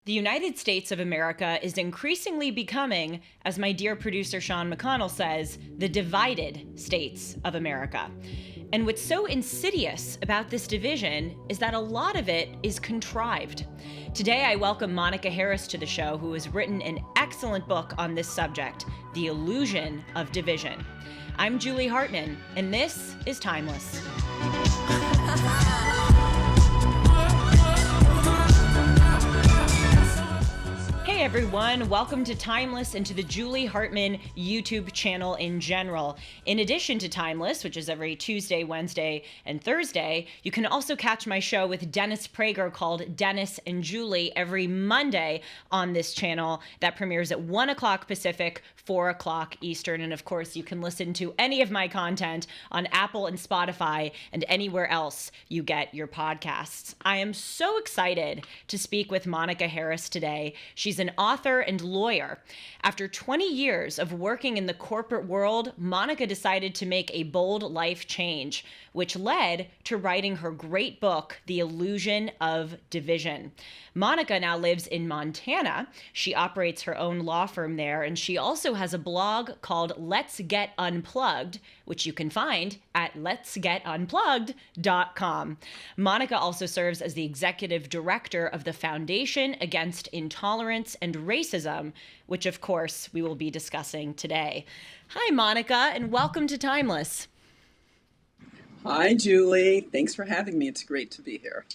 The United States of America is increasingly becoming, as my dear producer Sean McConnell says, the divided states of America. And what's so insidious about this division is that a lot of it is contrived. Today, I welcome Monica Harris to the show, who has written an excellent book on this subject, The Illusion of Division. I'm Julie Hartman, and this is Timeless. Hey everyone, welcome to Timeless and to the Julie Hartman YouTube channel in general. In addition to Timeless, which is every Tuesday, Wednesday, and Thursday, you can also catch my show with Dennis Prager called Dennis and Julie every Monday on this channel. That premieres at 1 o'clock Pacific, 4 o'clock Eastern. And of course, you can listen to any of my content on Apple and Spotify and anywhere else you get your podcasts. I am so excited to speak with Monica Harris today. She's an author and lawyer. After 20 years of working in the corporate world, Monica decided to make a bold life change, which led to writing her great book, The Illusion of Division. Monica now lives in Montana. She operates her own law firm there, and she also has a blog called Let's Get Unplugged, which you can find at letsgetunplugged.com. Monica also serves as the executive director of the Foundation Against Intolerance and Racism, which of course we will be discussing today. Hi, Monica, and welcome to Timeless. Hi, Julie. Thanks for having me. It's great to be here.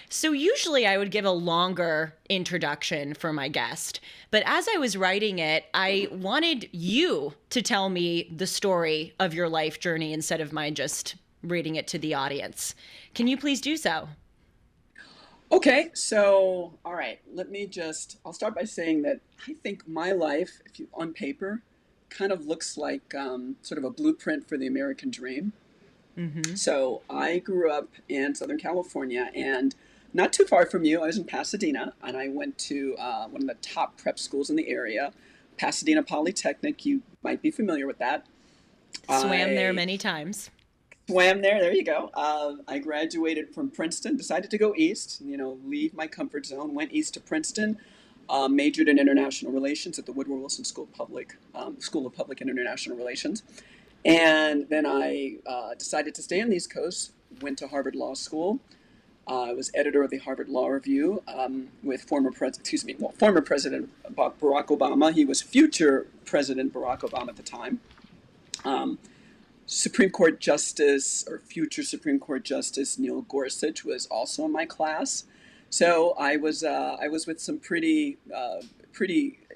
So usually I would give a longer introduction for my guest, but as I was writing it, I wanted you to tell me the story of your life journey instead of my just reading it to the audience. Can you please do so? Okay, so, all right, I'll start by saying that I think my life, if you on paper, kind of looks like sort of a blueprint for the American dream. Mm-hmm. So I grew up in Southern California, and not too far from you, I was in Pasadena, and I went to one of the top prep schools in the area, Pasadena Polytechnic. You might be familiar with that. Swam there many times. Swam there you go. I graduated from Princeton, decided to go east, leave my comfort zone, went east to Princeton, majored in international relations at the Woodrow Wilson School of Public and International Relations. And then I decided to stay on the East Coast, went to Harvard Law School. I was editor of the Harvard Law Review with former President Barack Obama. He was future President Barack Obama at the time. Supreme Court Justice, or future Supreme Court Justice Neil Gorsuch was also in my class. So I was with some pretty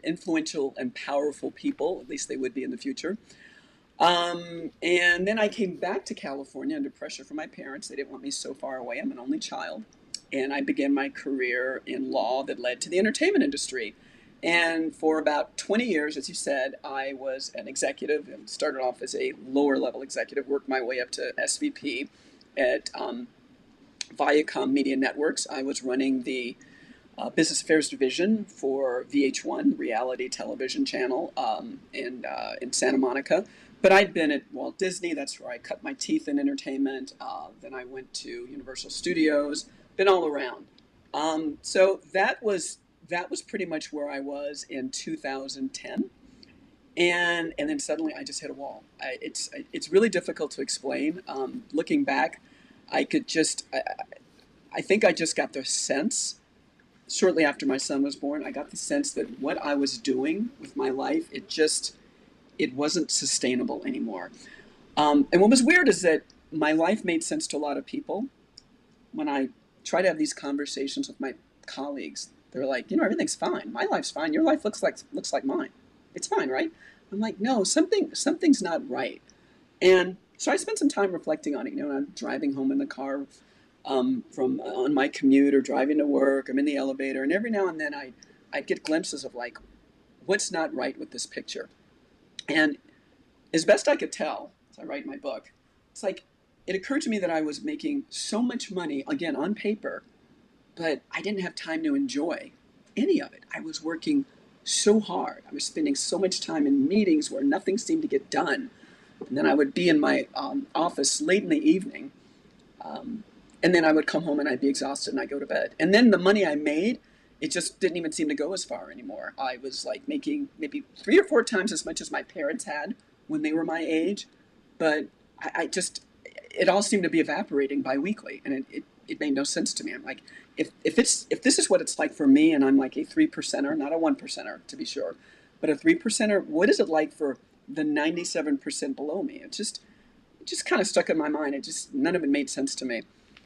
influential and powerful people, at least they would be in the future. And then I came back to California under pressure from my parents. They didn't want me so far away. I'm an only child. And I began my career in law that led to the entertainment industry. And for about 20 years, as you said, I was an executive and started off as a lower level executive, worked my way up to SVP at Viacom Media Networks. I was running the business affairs division for VH1, reality television channel in Santa Monica. But I'd been at Walt Disney. That's where I cut my teeth in entertainment. Then I went to Universal Studios, been all around. So that was pretty much where I was in 2010. And then suddenly I just hit a wall. It's really difficult to explain. Looking back, I think I just got the sense, shortly after my son was born, I got the sense that what I was doing with my life, it wasn't sustainable anymore. And what was weird is that my life made sense to a lot of people. When I try to have these conversations with my colleagues, they're like, everything's fine. My life's fine. Your life looks like mine. It's fine, right? I'm like, no, something's not right. And so I spent some time reflecting on it. I'm driving home in the car on my commute or driving to work. I'm in the elevator, and every now and then I get glimpses of like, what's not right with this picture. And as best I could tell, as I write my book, it's like it occurred to me that I was making so much money, again, on paper, but I didn't have time to enjoy any of it. I was working so hard. I was spending so much time in meetings where nothing seemed to get done. And then I would be in my office late in the evening, and then I would come home and I'd be exhausted and I'd go to bed. And then the money I made, it just didn't even seem to go as far anymore. I was like making maybe 3 or 4 times as much as my parents had when they were my age, but I just, it all seemed to be evaporating biweekly, and it made no sense to me. I'm like, if this is what it's like for me, and I'm like a 3%er, not a 1%er to be sure, but a 3%er, what is it like for the 97% below me? It just kind of stuck in my mind. None of it made sense to me.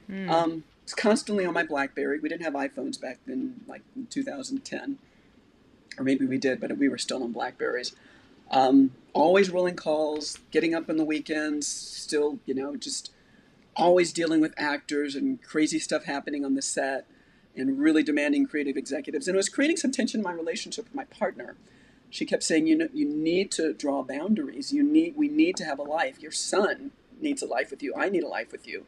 It's constantly on my BlackBerry. We didn't have iPhones back then, like in 2010, or maybe we did, but we were still on BlackBerries. Always rolling calls, getting up on the weekends, still, just always dealing with actors and crazy stuff happening on the set, and really demanding creative executives. And it was creating some tension in my relationship with my partner. She kept saying, you need to draw boundaries. We need to have a life. Your son needs a life with you. I need a life with you.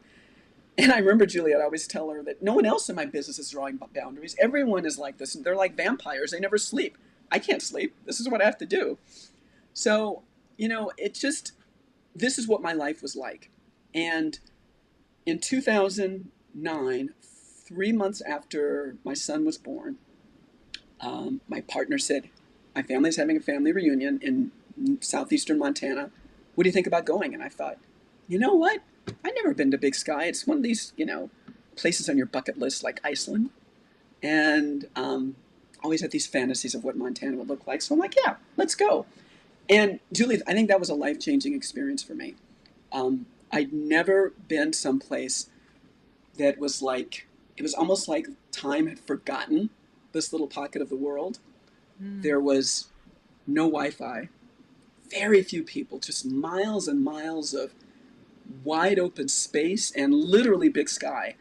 And I remember, Juliet, I always tell her that no one else in my business is drawing boundaries. Everyone is like this. They're like vampires. They never sleep. I can't sleep. This is what I have to do. So, this is what my life was like. And in 2009, 3 months after my son was born, my partner said, my family's having a family reunion in southeastern Montana. What do you think about going? And I thought, you know what? I've never been to Big Sky. It's one of these, places on your bucket list like Iceland. And always had these fantasies of what Montana would look like. So I'm like, yeah, let's go. And Julie, I think that was a life-changing experience for me. I'd never been someplace that was like, it was almost like time had forgotten this little pocket of the world. There was no Wi-Fi, very few people, just miles and miles of wide open space and literally big sky.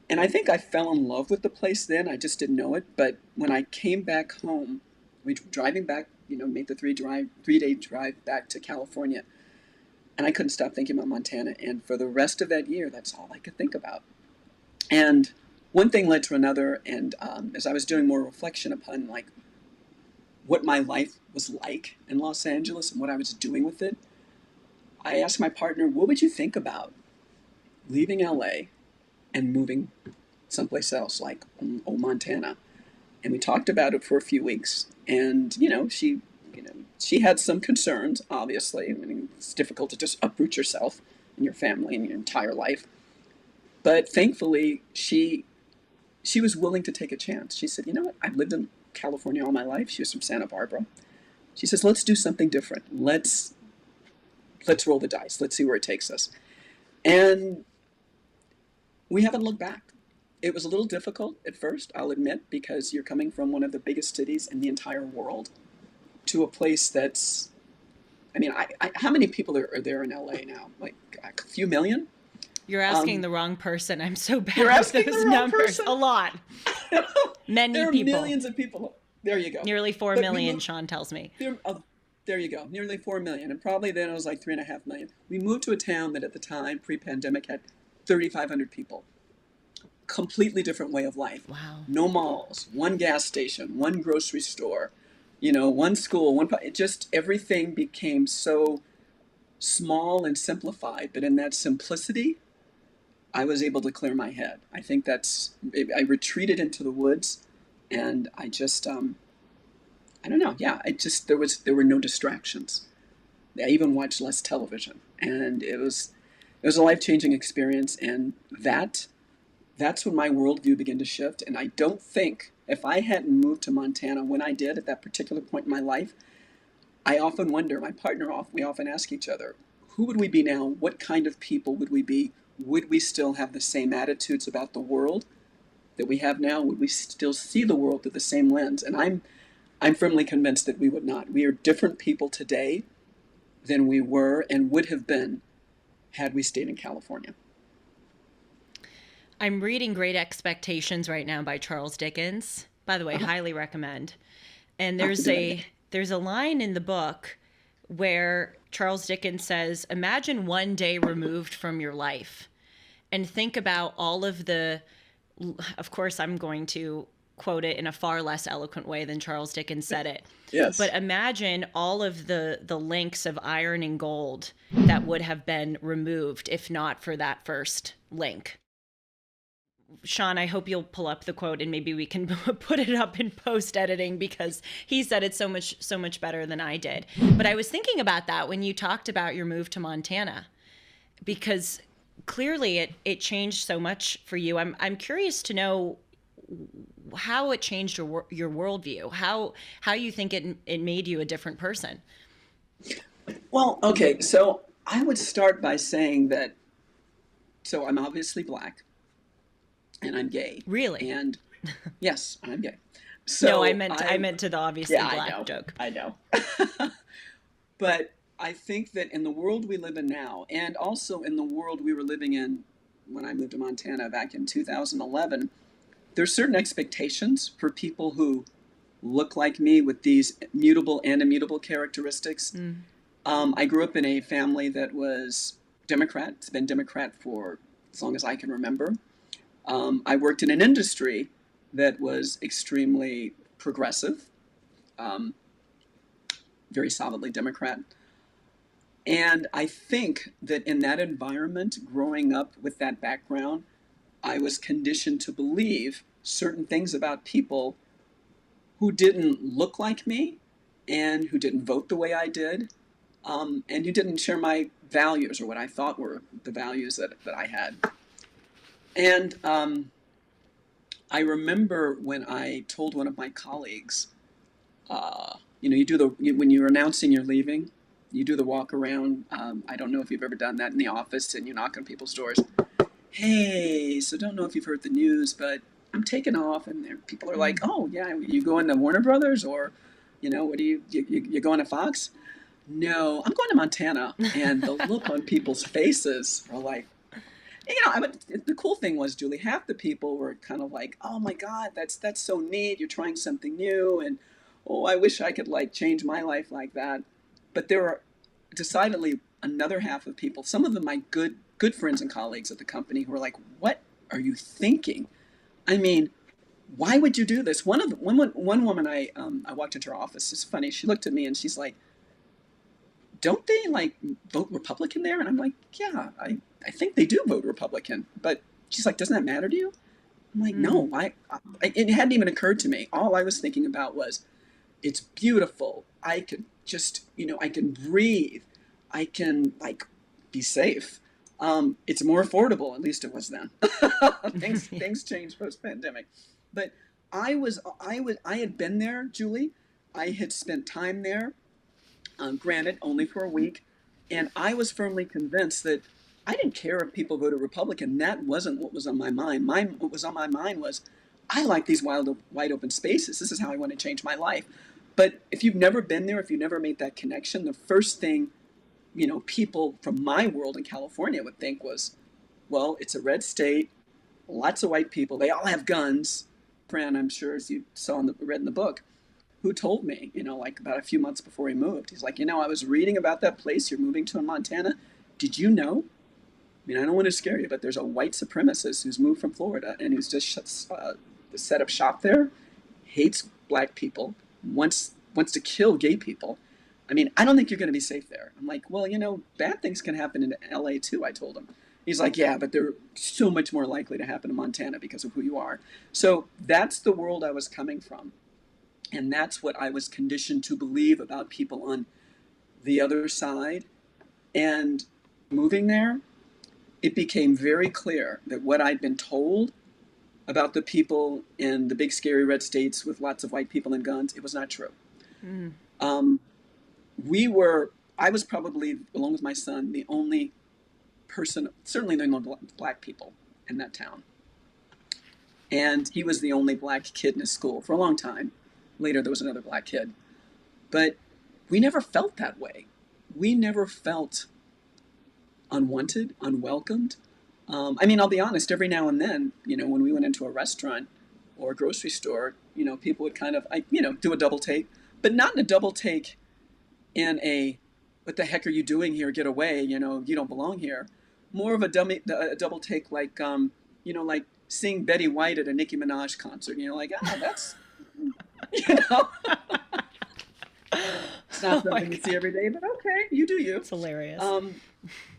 And I think I fell in love with the place then. I just didn't know it. But when I came back home, we were driving back, made the 3-day drive back to California. And I couldn't stop thinking about Montana. And for the rest of that year, that's all I could think about. And one thing led to another. And as I was doing more reflection upon like what my life was like in Los Angeles and what I was doing with it, I asked my partner, what would you think about leaving LA and moving someplace else like Montana? And we talked about it for a few weeks. And, she had some concerns, obviously. I mean, it's difficult to just uproot yourself and your family and your entire life. But thankfully, she was willing to take a chance. She said, you know what? I've lived in California all my life. She was from Santa Barbara. She says, let's do something different. Let's roll the dice. Let's see where it takes us. And we haven't looked back. It was a little difficult at first, I'll admit, because you're coming from one of the biggest cities in the entire world to a place that's, how many people are there in LA now? Like a few million? You're asking the wrong person. I'm so bad You're at asking those the wrong numbers. person? A lot. Many There are people. millions of people. There you go. Nearly 4 million, Sean tells me. There you go. Nearly 4 million. And probably then it was like 3.5 million. We moved to a town that at the time, pre-pandemic, had 3,500 people. Completely different way of life. Wow. No malls, one gas station, one grocery store, one school, just everything became so small and simplified. But in that simplicity, I was able to clear my head. I think I retreated into the woods, and I just, I don't know. Yeah, there were no distractions. I even watched less television, and it was a life-changing experience. And that's when my worldview began to shift. And I don't think if I hadn't moved to Montana when I did at that particular point in my life, I often wonder, we often ask each other, who would we be now? What kind of people would we be? Would we still have the same attitudes about the world that we have now? Would we still see the world through the same lens? And I'm firmly convinced that we would not. We are different people today than we were and would have been had we stayed in California. I'm reading Great Expectations right now by Charles Dickens. By the way, highly recommend. And there's a line in the book where Charles Dickens says, imagine one day removed from your life and think about all of of course, I'm going to quote it in a far less eloquent way than Charles Dickens said it. Yes. But imagine all of the links of iron and gold that would have been removed if not for that first link. Sean, I hope you'll pull up the quote and maybe we can put it up in post editing, because he said it so much better than I did. But I was thinking about that when you talked about your move to Montana, because clearly it changed so much for you. I'm curious to know how it changed your worldview, how you think it made you a different person. Well, okay, so I would start by saying that, so I'm obviously black and I'm gay. Really? And yes, I'm gay. No, So I meant to the obviously yeah, black joke. I know. But I think that in the world we live in now, and also in the world we were living in when I moved to Montana back in 2011, there's certain expectations for people who look like me with these mutable and immutable characteristics. I grew up in a family that was Democrat. It's been Democrat for as long as I can remember. I worked in an industry that was extremely progressive, um, very solidly Democrat. And I think that in that environment, growing up with that background, I was conditioned to believe certain things about people who didn't look like me and who didn't vote the way I did, and who didn't share my values or what I thought were the values that I had. And I remember when I told one of my colleagues, when you're announcing you're leaving, you do the walk around. I don't know if you've ever done that in the office, and you knock on people's doors. Hey, so don't know if you've heard the news, but I'm taking off, and people are like, "Oh yeah, you going to Warner Brothers, or, what do you going to Fox?" No, I'm going to Montana, and the look on people's faces are like, the cool thing was, Julie, half the people were kind of like, "Oh my God, that's so neat. You're trying something new, and oh, I wish I could like change my life like that." But there are decidedly another half of people, some of them my good friends and colleagues at the company, who are like, "What are you thinking? I mean, why would you do this?" One woman I walked into her office. It's funny. She looked at me and she's like, "Don't they like vote Republican there?" And I'm like, "Yeah, I think they do vote Republican." But she's like, "Doesn't that matter to you?" I'm like, "No, it hadn't even occurred to me. All I was thinking about was, it's beautiful. I could just, I can breathe. I can like be safe. It's more affordable. At least it was then. Things changed post pandemic, but I had been there, Julie. I had spent time there, granted only for a week, and I was firmly convinced that I didn't care if people voted Republican. That wasn't what was on my mind. What was on my mind was, I like these wide open spaces. This is how I want to change my life. But if you've never been there, if you never made that connection, the first thing, people from my world in California would think was, well, it's a red state, lots of white people, they all have guns. Fran, I'm sure, as you read in the book, who told me, like about a few months before he moved, he's like, I was reading about that place you're moving to in Montana. Did you know? I mean, I don't want to scare you, but there's a white supremacist who's moved from Florida and who's just set up shop there, hates black people, wants to kill gay people. I mean, I don't think you're going to be safe there. I'm like, well, bad things can happen in LA too, I told him. He's like, yeah, but they're so much more likely to happen in Montana because of who you are. So that's the world I was coming from. And that's what I was conditioned to believe about people on the other side. And moving there, it became very clear that what I'd been told about the people in the big scary red states with lots of white people and guns, it was not true. Um, I was probably, along with my son, the only person, certainly the only black people in that town. And he was the only black kid in his school for a long time. Later, there was another black kid. But we never felt that way. We never felt unwanted, unwelcomed. I'll be honest, every now and then, when we went into a restaurant or a grocery store, people would kind of, do a double take, but not in a double take in a, what the heck are you doing here? Get away, you don't belong here. More of a double take like, like seeing Betty White at a Nicki Minaj concert. Like, that's, it's not something you see every day, but okay, you do you. It's hilarious.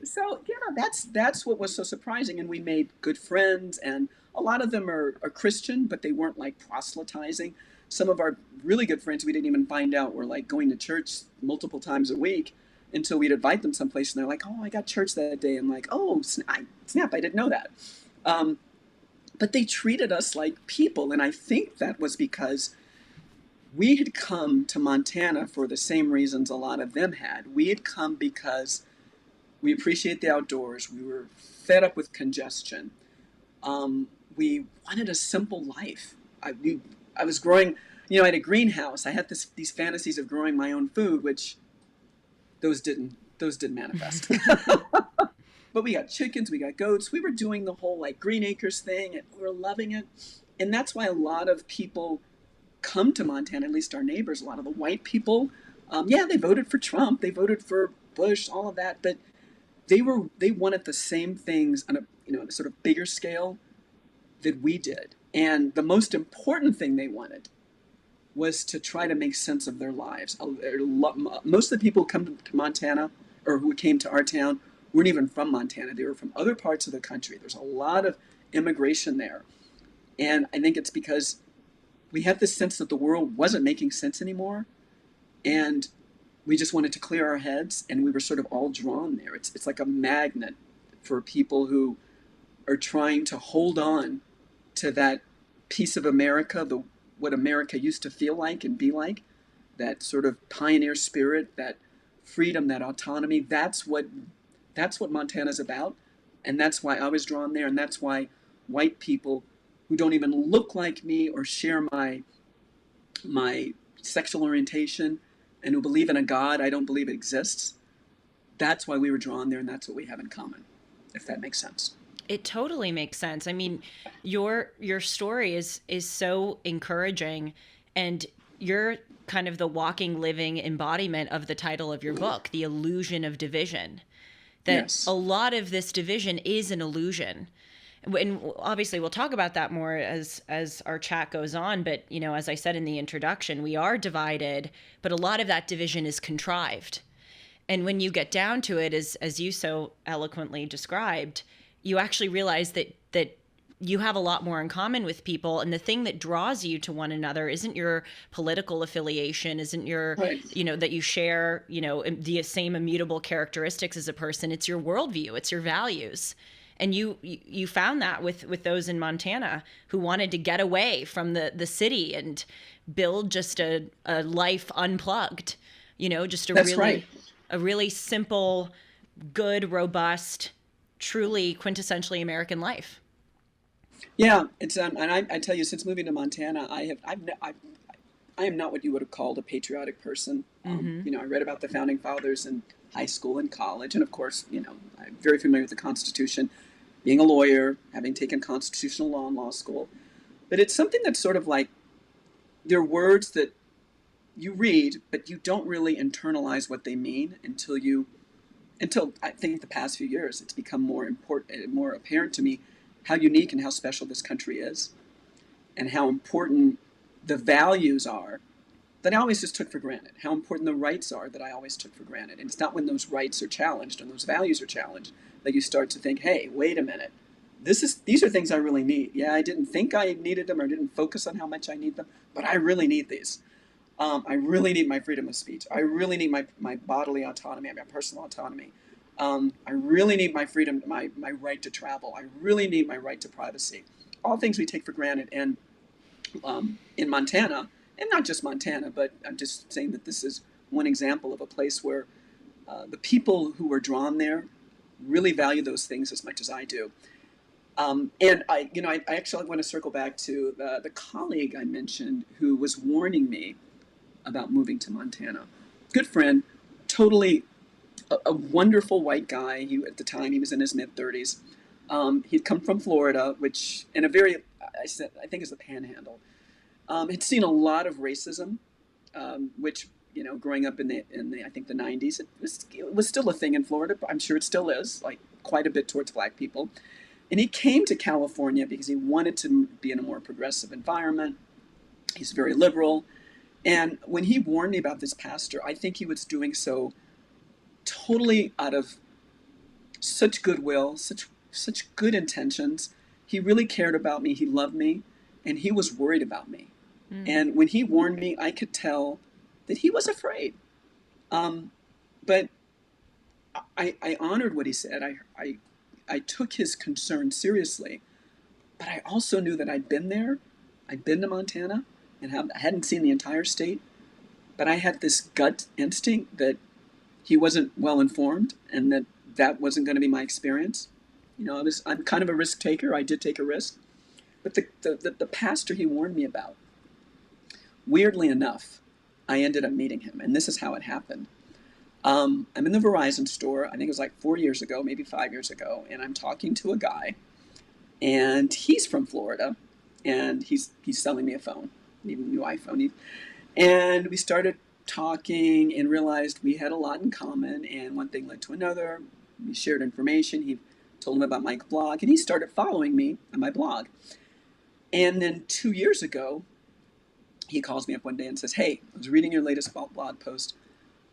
So yeah, that's what was so surprising, and we made good friends, and A lot of them are Christian, but they weren't like proselytizing. Some of our really good friends we didn't even find out were like going to church multiple times a week until we'd invite them someplace and they're like, oh, I got church that day. I'm like, oh, snap, I didn't know that. But they treated us like people. And I think that was because we had come to Montana for the same reasons a lot of them had. We had come because we appreciate the outdoors. We were fed up with congestion. We wanted a simple life. I was growing, I had a greenhouse. I had these fantasies of growing my own food, which those didn't manifest. But we got chickens, we got goats. We were doing the whole like Green Acres thing, and we were loving it. And that's why a lot of people come to Montana, at least our neighbors, a lot of the white people. Yeah, they voted for Trump, they voted for Bush, all of that, but they wanted the same things on a sort of bigger scale that we did. And the most important thing they wanted was to try to make sense of their lives. Most of the people who come to Montana, or who came to our town, weren't even from Montana. They were from other parts of the country. There's a lot of immigration there. And I think it's because we had this sense that the world wasn't making sense anymore. And we just wanted to clear our heads, and we were sort of all drawn there. It's like a magnet for people who are trying to hold on to that piece of America, what America used to feel like and be like, that sort of pioneer spirit, that freedom, that autonomy. That's what Montana's about, and that's why I was drawn there, and that's why white people who don't even look like me or share my sexual orientation and who believe in a God I don't believe exists, that's why we were drawn there, and that's what we have in common, if that makes sense. It totally makes sense. I mean, your story is so encouraging, and you're kind of the walking, living embodiment of the title of your book, The Illusion of Division. That yes. A lot of this division is an illusion. And obviously we'll talk about that more as our chat goes on. But, as I said in the introduction, we are divided, but a lot of that division is contrived. And when you get down to it, as you so eloquently described, you actually realize that you have a lot more in common with people. And the thing that draws you to one another isn't your political affiliation, isn't your, right. That you share, the same immutable characteristics as a person. It's your worldview, it's your values. And you found that with those in Montana who wanted to get away from the city and build just a life unplugged, just a really simple, good, robust, truly quintessentially American life. Yeah, it's and I tell you, since moving to Montana, I am not what you would have called a patriotic person. Mm-hmm. I read about the founding fathers in high school and college, and of course, I'm very familiar with the Constitution, being a lawyer, having taken constitutional law in law school. But it's something that's sort of like, they're words that you read, but you don't really internalize what they mean until I think the past few years, it's become more apparent to me how unique and how special this country is, and how important the values are that I always just took for granted, how important the rights are that I always took for granted. And it's not when those rights are challenged and those values are challenged that you start to think, hey, wait a minute, these are things I really need. Yeah, I didn't think I needed them, or didn't focus on how much I need them, but I really need these. I really need my freedom of speech. I really need my bodily autonomy, my personal autonomy. I really need my freedom, my right to travel. I really need my right to privacy. All things we take for granted. And in Montana, and not just Montana, but I'm just saying that this is one example of a place where the people who were drawn there really value those things as much as I do. And I actually want to circle back to the colleague I mentioned who was warning me about moving to Montana. Good friend, totally a wonderful white guy. At the time, he was in his mid-30s. He'd come from Florida, which in a very, I think is the Panhandle. Had seen a lot of racism, which, growing up in the I think the 90s, it was still a thing in Florida. I'm sure it still is, like quite a bit towards black people. And he came to California because he wanted to be in a more progressive environment. He's very liberal. And when he warned me about this pastor, I think he was doing so totally out of such goodwill, such good intentions, he really cared about me. He loved me, and he was worried about me. Mm. And when he warned me, I could tell that he was afraid. But I honored what he said. I took his concern seriously, but I also knew that I'd been there. I'd been to Montana and I hadn't seen the entire state, but I had this gut instinct that he wasn't well informed and that wasn't going to be my experience. I'm kind of a risk taker. I did take a risk. But the pastor he warned me about, weirdly enough, I ended up meeting him. And this is how it happened. I'm in the Verizon store. I think it was like 4 years ago, maybe 5 years ago. And I'm talking to a guy. And he's from Florida. And he's selling me a phone, even a new iPhone. And we started talking and realized we had a lot in common. And one thing led to another. We shared information. He told him about my blog. And he started following me on my blog. And then 2 years ago, he calls me up one day and says, "Hey, I was reading your latest blog post.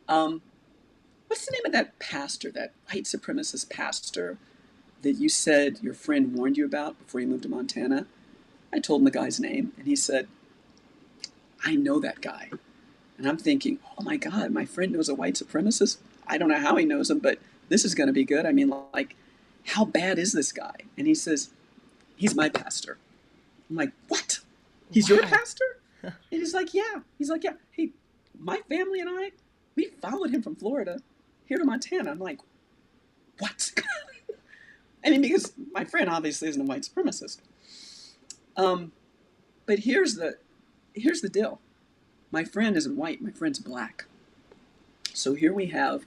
What's the name of that pastor, that white supremacist pastor that you said your friend warned you about before you moved to Montana?" I told him the guy's name, and he said, "I know that guy." And I'm thinking, oh my God, my friend knows a white supremacist? I don't know how he knows him, but this is going to be good. I mean, like, how bad is this guy? And he says, "He's my pastor." I'm like, "What? He's your pastor?" And he's like, "Yeah." He's like, "Yeah. Hey, my family and I, we followed him from Florida here to Montana." I'm like, "What?" I mean, because my friend obviously isn't a white supremacist. But here's the deal. My friend isn't white. My friend's black. So here we have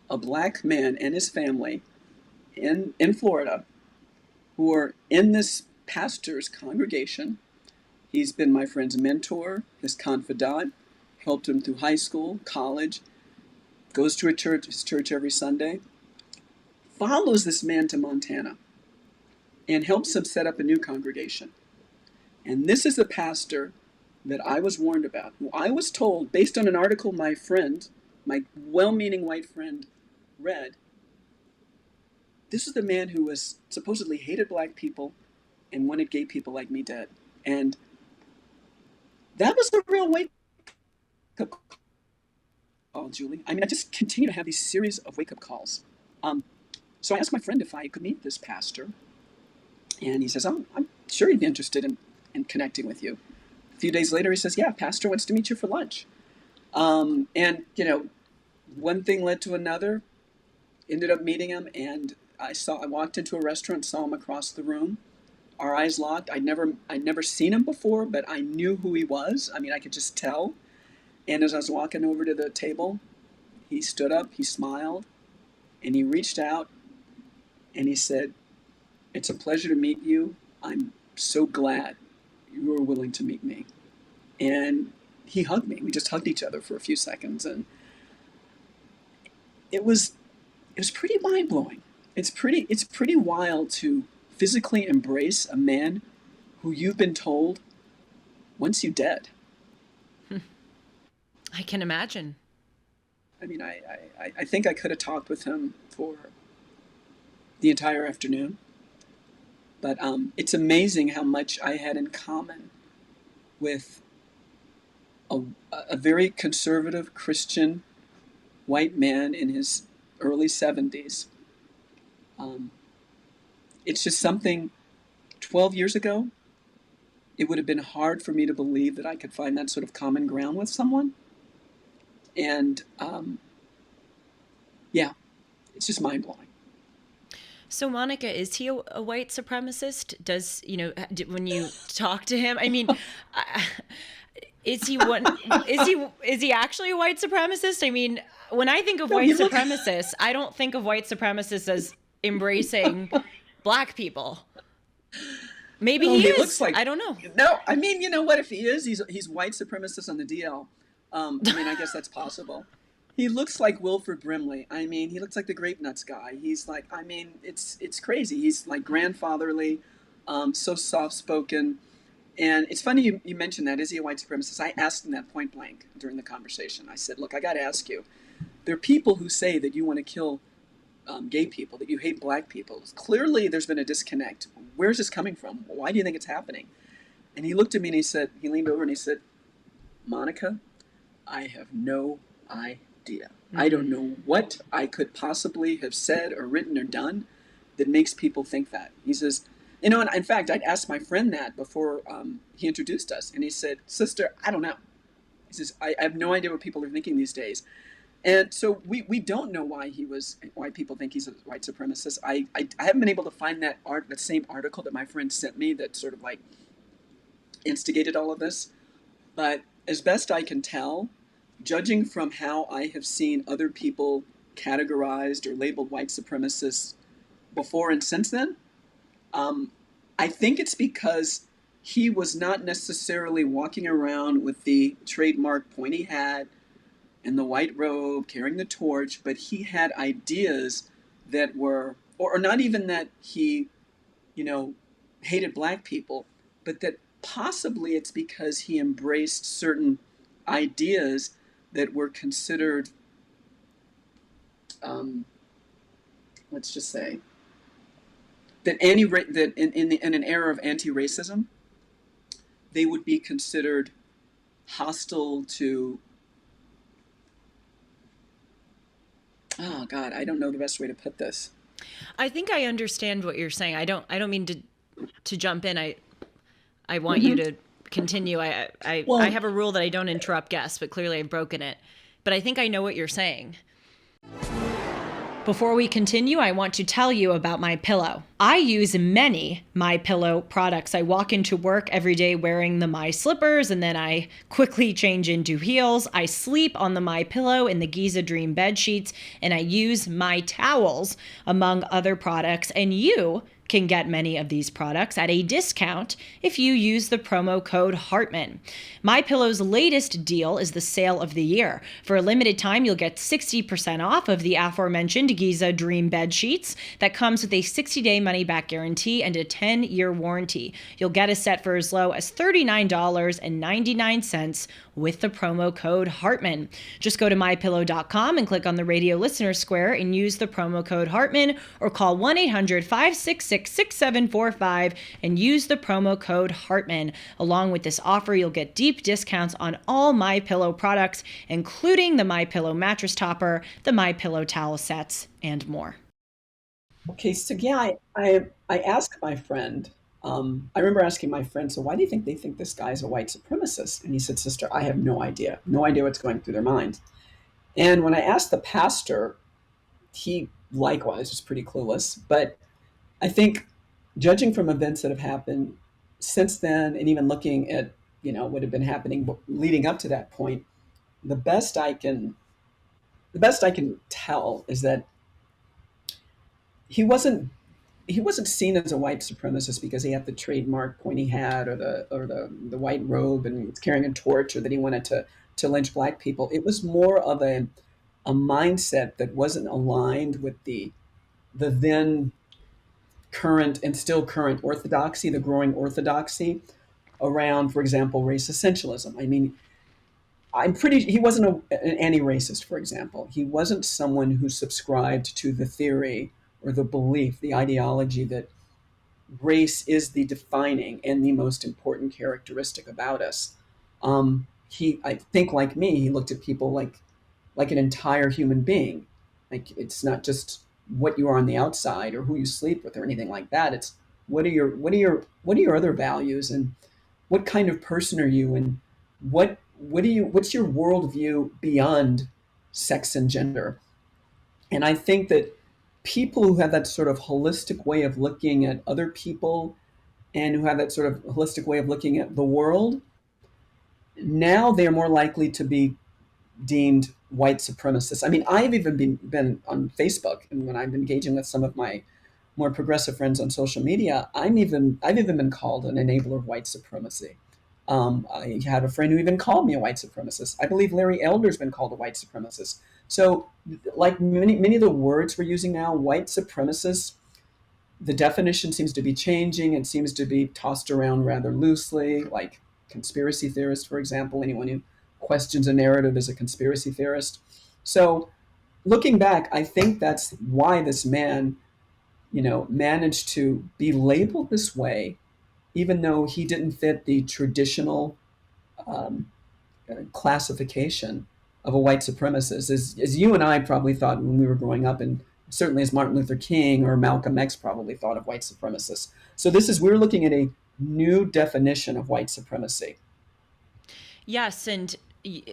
a black man and his family in Florida who are in this pastor's congregation. He's been my friend's mentor, his confidant, helped him through high school, college, goes to his church every Sunday, follows this man to Montana, and helps him set up a new congregation. And this is the pastor that I was warned about, who I was told, based on an article my friend, my well-meaning white friend, read, this is the man who was supposedly hated black people and wanted gay people like me dead. And that was a real wake-up call, Julie. I mean, I just continue to have these series of wake-up calls. So I asked my friend if I could meet this pastor. And he says, "Oh, I'm sure he'd be interested in connecting with you." A few days later, he says, "Yeah, pastor wants to meet you for lunch." And, one thing led to another. Ended up meeting him, and I walked into a restaurant, saw him across the room. Our eyes locked. I'd never seen him before, but I knew who he was. I mean, I could just tell. And as I was walking over to the table, he stood up, he smiled, and he reached out, and he said, "It's a pleasure to meet you. I'm so glad you were willing to meet me." And he hugged me. We just hugged each other for a few seconds, and it was pretty mind-blowing. It's pretty wild to physically embrace a man who you've been told wants you dead. I can imagine. I mean, I think I could have talked with him for the entire afternoon, but it's amazing how much I had in common with a very conservative Christian white man in his early 70s. It's just something 12 years ago, it would have been hard for me to believe that I could find that sort of common ground with someone. And yeah, it's just mind-blowing. So Monica, is he a white supremacist? Does, when you talk to him, I mean, is he actually a white supremacist? I mean, when I think of white supremacists, I don't think of white supremacists as embracing black people. Maybe he is. Looks like, I don't know. No, I mean, you know what? If he is, he's white supremacist on the DL. I mean, I guess that's possible. He looks like Wilford Brimley. I mean, he looks like the Grape Nuts guy. He's like, I mean, it's crazy. He's like grandfatherly, so soft-spoken. And it's funny you mentioned that. Is he a white supremacist? I asked him that point blank during the conversation. I said, "Look, I got to ask you. There are people who say that you want to kill gay people, that you hate black people. Clearly, there's been a disconnect. Where's this coming from? Why do you think it's happening? And he looked at me and he said, he leaned over and he said, Monica, I have no idea. I don't know what I could possibly have said or written or done that makes people think that. He says, you know, and in fact, I'd asked my friend that before he introduced us. And he said, sister, I don't know. He says, I have no idea what people are thinking these days. And so we don't know why people think he's a white supremacist. I haven't been able to find that same article that my friend sent me that sort of like instigated all of this. But as best I can tell, judging from how I have seen other people categorized or labeled white supremacists before and since then, I think it's because he was not necessarily walking around with the trademark pointy hat and the white robe carrying the torch, but he had ideas that were, or not even that he, you know, hated black people, but that possibly it's because he embraced certain ideas that were considered, let's just say, that in an era of anti-racism, they would be considered hostile to. Oh God, I don't know the best way to put this. I think I understand what you're saying. I don't mean to jump in. I want you to continue. I have a rule that I don't interrupt guests, but clearly I've broken it. But I think I know what you're saying. Before we continue, I want to tell you about My Pillow. I use many My Pillow products. I walk into work every day wearing the My slippers, and then I quickly change into heels. I sleep on the My Pillow in the Giza Dream bed sheets, and I use My towels, among other products. And you can get many of these products at a discount if you use the promo code Hartman. MyPillow's latest deal is the sale of the year. For a limited time, you'll get 60% off of the aforementioned Giza Dream bed sheets. That comes with a 60-day money-back guarantee and a 10-year warranty. You'll get a set for as low as $39.99 with the promo code Hartman. Just go to mypillow.com and click on the radio listener square and use the promo code Hartman, or call 1-800-566-6745 and use the promo code Hartman. Along with this offer, you'll get deep discounts on all MyPillow products, including the MyPillow mattress topper, the MyPillow towel sets, and more. Okay, so yeah, I asked my friend, I remember asking my friend, so why do you think they think this guy's a white supremacist? And he said, sister, I have no idea what's going through their minds. And when I asked the pastor, he likewise was pretty clueless. But I think, judging from events that have happened since then, and even looking at, you know, what had been happening leading up to that point, the best I can tell is that he wasn't seen as a white supremacist because he had the trademark pointy hat or the white robe and was carrying a torch, or that he wanted to lynch black people. It was more of a mindset that wasn't aligned with the then current and still current orthodoxy, the growing orthodoxy around, for example, race essentialism. I mean, he wasn't an anti-racist, for example. He wasn't someone who subscribed to the theory or the belief, the ideology that race is the defining and the most important characteristic about us. I think, like me, he looked at people like an entire human being. Like, it's not just what you are on the outside or who you sleep with or anything like that. It's what are your other values, and what kind of person are you, and what's your worldview beyond sex and gender. And I think that people who have that sort of holistic way of looking at other people, and who have that sort of holistic way of looking at the world, now they're more likely to be deemed white supremacists. I mean, I've even been on Facebook, and when I'm engaging with some of my more progressive friends on social media, I've even been called an enabler of white supremacy. I had a friend who even called me a white supremacist. I believe Larry Elder's been called a white supremacist. So, like many of the words we're using now, white supremacists, the definition seems to be changing. It seems to be tossed around rather loosely, like conspiracy theorists, for example. Anyone who questions a narrative is a conspiracy theorist. So, looking back, I think that's why this man, managed to be labeled this way, even though he didn't fit the traditional um, classification of a white supremacist, as you and I probably thought when we were growing up, and certainly as Martin Luther King or Malcolm X probably thought of white supremacists. So we're looking at a new definition of white supremacy. Yes, and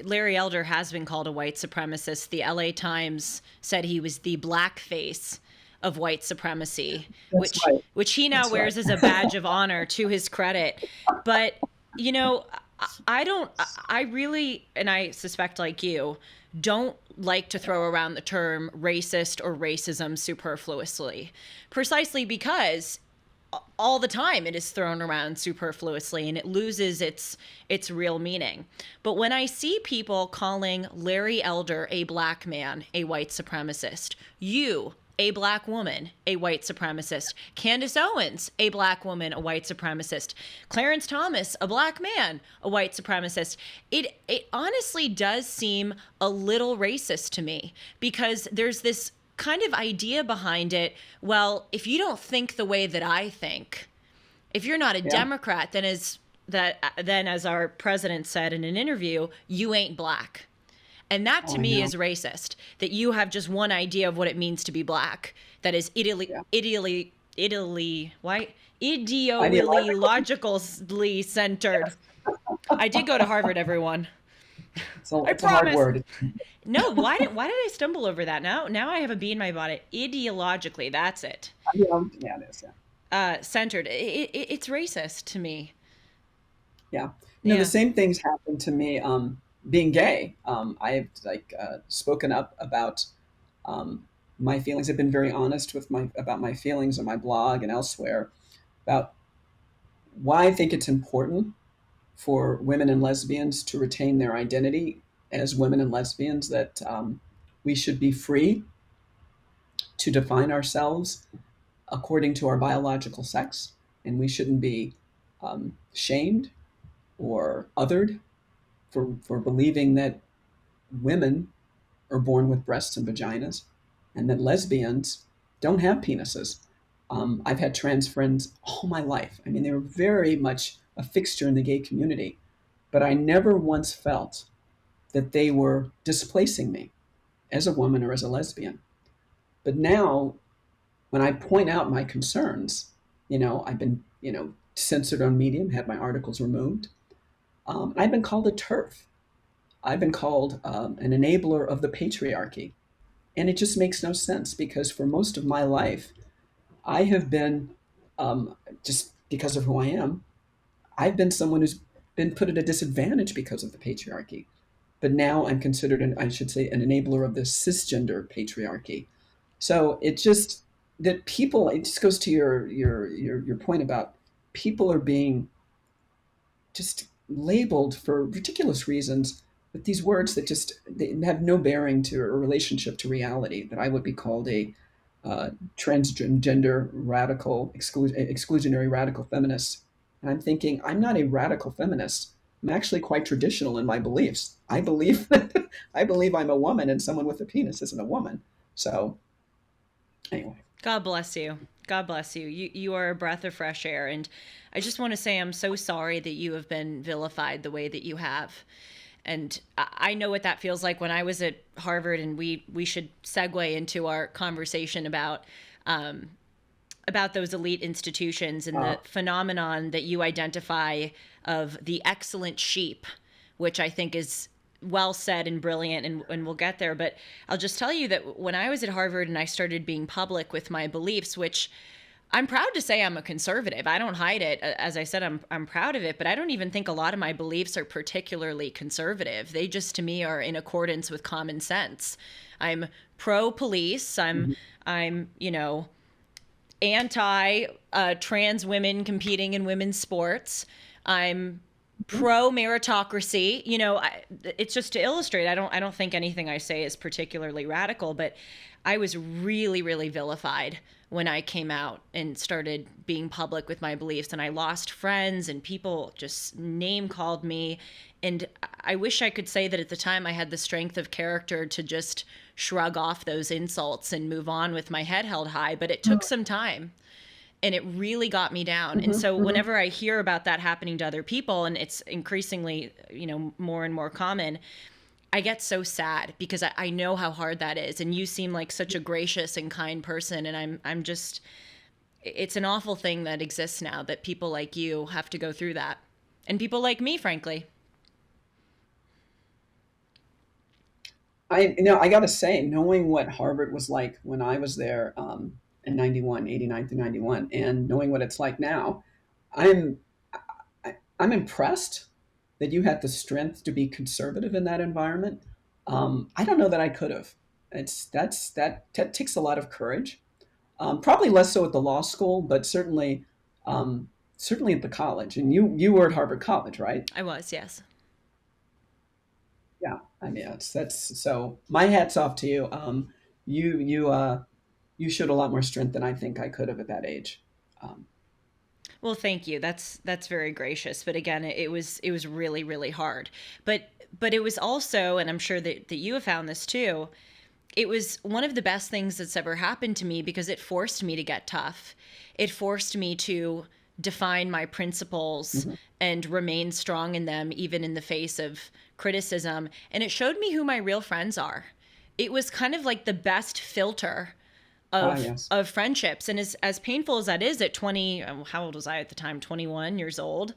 Larry Elder has been called a white supremacist. The LA Times said he was the blackface of white supremacy, That's right. which he now That's right. wears as a badge of honor to his credit. But, you know, I don't, I really, and I suspect like you, don't like to throw around the term racist or racism superfluously, precisely because all the time it is thrown around superfluously and it loses its real meaning. But when I see people calling Larry Elder, a black man, a white supremacist, you, a black woman, a white supremacist, Candace Owens, a black woman, a white supremacist, Clarence Thomas, a black man, a white supremacist, it honestly does seem a little racist to me, because there's this kind of idea behind it. Well, if you don't think the way that I think, if you're not a Yeah. Democrat, then as our president said in an interview, you ain't black. And that Oh, to I me know. is racist, that you have just one idea of what it means to be black that is Yeah. Ideological. ideologically centered. I did go to Harvard, everyone. I It's a hard promise. word. No, why did I stumble over that? Now I have a bee in my body. Ideologically, that's it. Yeah, it is. Yeah. Centered. It's racist to me. Yeah. The Yeah. same things happen to me being gay. I've spoken up about my feelings. I've been very honest about my feelings on my blog and elsewhere about why I think it's important for women and lesbians to retain their identity as women and lesbians, that we should be free to define ourselves according to our biological sex, and we shouldn't be shamed or othered for believing that women are born with breasts and vaginas and that lesbians don't have penises. I've had trans friends all my life. I mean, they were very much a fixture in the gay community, but I never once felt that they were displacing me as a woman or as a lesbian. But now, when I point out my concerns, I've been, censored on Medium, had my articles removed. I've been called a TERF. I've been called an enabler of the patriarchy. And it just makes no sense, because for most of my life, I have been, just because of who I am, I've been someone who's been put at a disadvantage because of the patriarchy. But now I'm considered, I should say, an enabler of the cisgender patriarchy. So it just that people. It just goes to your point about people are being just labeled for ridiculous reasons with these words that just they have no bearing to a relationship to reality. That I would be called a transgender radical exclusionary radical feminist, and I'm thinking I'm not a radical feminist. I'm actually quite traditional in my beliefs. I believe I believe I'm a woman, and someone with a penis isn't a woman. So anyway, God bless you. God bless you. You are a breath of fresh air, and I just want to say I'm so sorry that you have been vilified the way that you have. And I know what that feels like. When I was at Harvard, and we should segue into our conversation about those elite institutions and the phenomenon that you identify of the excellent sheep, which I think is well said and brilliant, and we'll get there. But I'll just tell you that when I was at Harvard and I started being public with my beliefs, which I'm proud to say I'm a conservative. I don't hide it. As I said, I'm proud of it, but I don't even think a lot of my beliefs are particularly conservative. They just, to me, are in accordance with common sense. I'm pro police. I'm anti trans women competing in women's sports. I'm pro meritocracy. It's just to illustrate. I don't think anything I say is particularly radical, but I was really, really vilified when I came out and started being public with my beliefs, and I lost friends and people just name called me. And I wish I could say that at the time I had the strength of character to just shrug off those insults and move on with my head held high, but it took some time and it really got me down. And Mm-hmm, so mm-hmm. whenever I hear about that happening to other people, and it's increasingly, more and more common, I get so sad because I know how hard that is. And you seem like such a gracious and kind person. And I'm just, it's an awful thing that exists now that people like you have to go through that. And people like me, frankly. I got to say, knowing what Harvard was like when I was there in 91, 89 to 91, and knowing what it's like now, I'm I'm impressed that you had the strength to be conservative in that environment. I don't know that I could have. That takes a lot of courage. Probably less so at the law school, but um, certainly at the college. And you were at Harvard College, right? I was, yes. Yeah, I mean that's so. My hats off to you. You you uh, you showed a lot more strength than I think I could have at that age. Um, Well, thank you. That's very gracious. But again, it was really really hard. But it was also, and I'm sure that you have found this too. It was one of the best things that's ever happened to me because it forced me to get tough. It forced me to define my principles mhm. and remain strong in them, even in the face of criticism. And it showed me who my real friends are. It was kind of like the best filter Ah, of yes. of friendships. And as painful as that is at 20, how old was I at the time? 21 years old.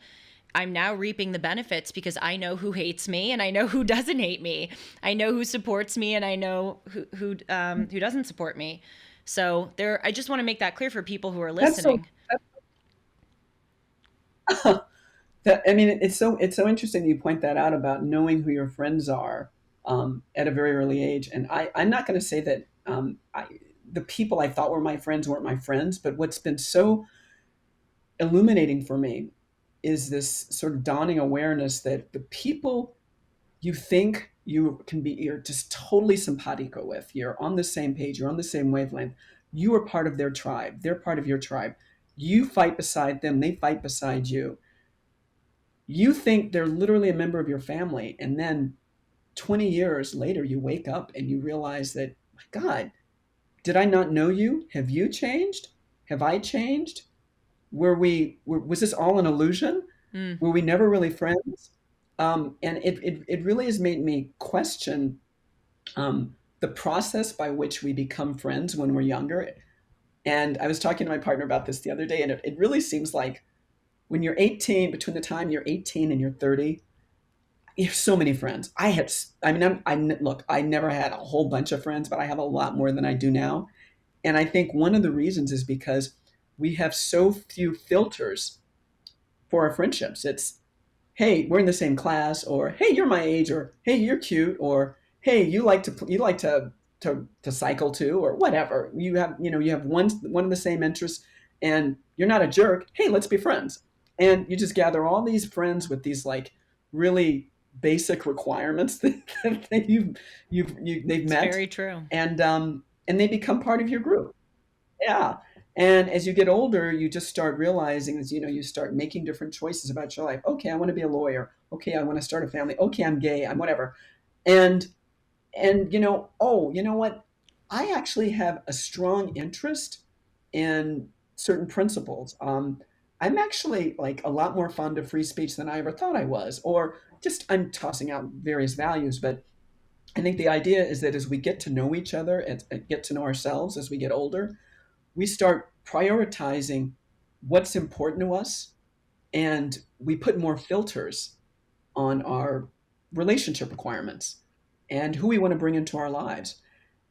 I'm now reaping the benefits because I know who hates me and I know who doesn't hate me. I know who supports me and I know who doesn't support me. So there, I just want to make that clear for people who are That's so. listening. That, I mean, it's so interesting that you point that out about knowing who your friends are at a very early age. And I'm not going to say that the people I thought were my friends weren't my friends, but what's been so illuminating for me is this sort of dawning awareness that the people you think you're just totally simpatico with, you're on the same page, you're on the same wavelength, you are part of their tribe, they're part of your tribe. You fight beside them, they fight beside you. You think they're literally a member of your family, and then 20 years later you wake up and you realize that, my God, did I not know you? Have you changed? Have I changed? Was this all an illusion? Mm, Were we never really friends? And it really has made me question the process by which we become friends when we're younger. And I was talking to my partner about this the other day, and it really seems like when you're 18, between the time you're 18 and you're 30, you have so many friends. I mean, look, I never had a whole bunch of friends, but I have a lot more than I do now. And I think one of the reasons is because we have so few filters for our friendships. It's, hey, we're in the same class, or hey, you're my age, or hey, you're cute, or hey, you like to cycle too, or whatever. You have one of the same interests, and you're not a jerk. Hey, let's be friends. And you just gather all these friends with these like really basic requirements that they've it's met, very true. and they become part of your group. Yeah. And as you get older, you just start realizing that, you start making different choices about your life. Okay, I want to be a lawyer. Okay, I want to start a family. Okay, I'm gay. I'm whatever. And oh, you know what? I actually have a strong interest in certain principles. I'm actually like a lot more fond of free speech than I ever thought I was, or just I'm tossing out various values, but I think the idea is that as we get to know each other and get to know ourselves as we get older, we start prioritizing what's important to us, and we put more filters on our relationship requirements and who we want to bring into our lives.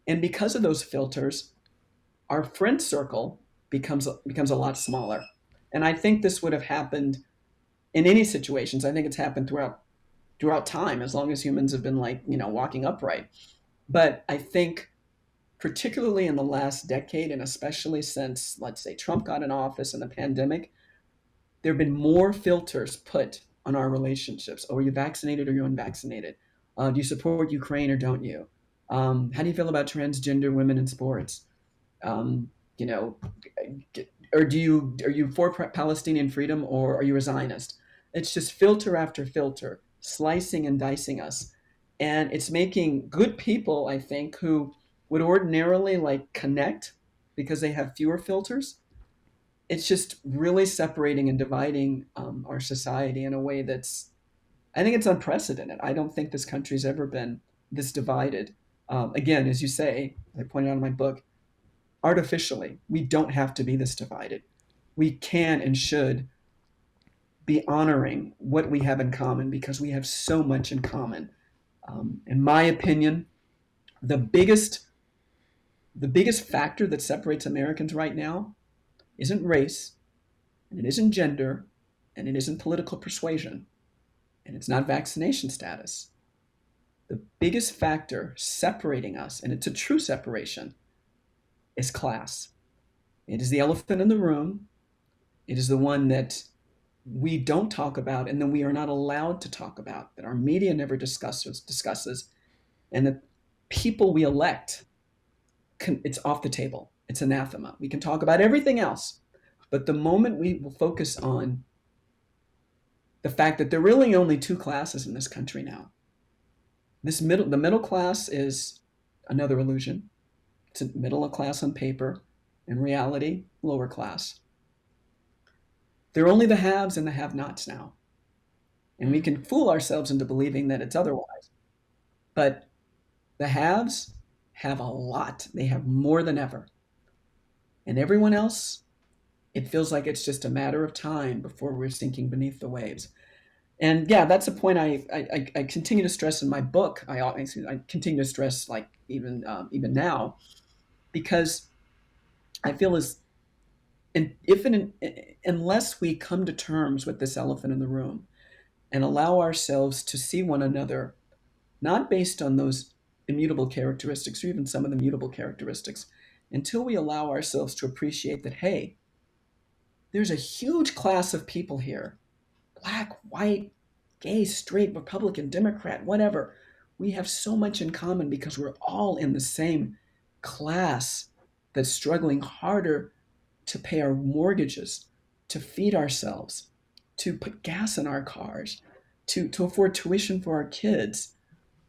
And because of those filters, our friend circle becomes a lot smaller. And I think this would have happened in any situations. I think it's happened throughout time, as long as humans have been like, walking upright. But I think particularly in the last decade, and especially since, let's say, Trump got in office and the pandemic, there have been more filters put on our relationships. Oh, are you vaccinated or are you unvaccinated? Do you support Ukraine or don't you? How do you feel about transgender women in sports? Um, you know, or are you for Palestinian freedom, or are you a Zionist? It's just filter after filter, slicing and dicing us. And it's making good people, I think, who would ordinarily like connect because they have fewer filters. It's just really separating and dividing our society in a way that's, I think it's unprecedented. I don't think this country's ever been this divided. Again, as you say, I pointed out in my book, artificially, we don't have to be this divided. We can and should be honoring what we have in common because we have so much in common. In my opinion, the biggest the biggest factor that separates Americans right now isn't race, and it isn't gender, and it isn't political persuasion, and it's not vaccination status. The biggest factor separating us, and it's a true separation, is class. It is the elephant in the room. It is the one that we don't talk about and then we are not allowed to talk about, that our media never discusses, and that people we elect, it's off the table. It's anathema. We can talk about everything else, but the moment we will focus on the fact that there are really only two classes in this country now, the middle class is another illusion. It's a middle class on paper, in reality, lower class. There are only the haves and the have-nots now, and we can fool ourselves into believing that it's otherwise. But the haves have a lot. They have more than ever. And everyone else, it feels like it's just a matter of time before we're sinking beneath the waves. And yeah, that's a point I continue to stress in my book. I continue to stress like even now, because I feel as and unless we come to terms with this elephant in the room and allow ourselves to see one another not based on those immutable characteristics or even some of the mutable characteristics, until we allow ourselves to appreciate that, hey, there's a huge class of people here, black, white, gay, straight, Republican, Democrat, whatever. We have so much in common because we're all in the same class that's struggling harder to pay our mortgages, to feed ourselves, to put gas in our cars, to afford tuition for our kids,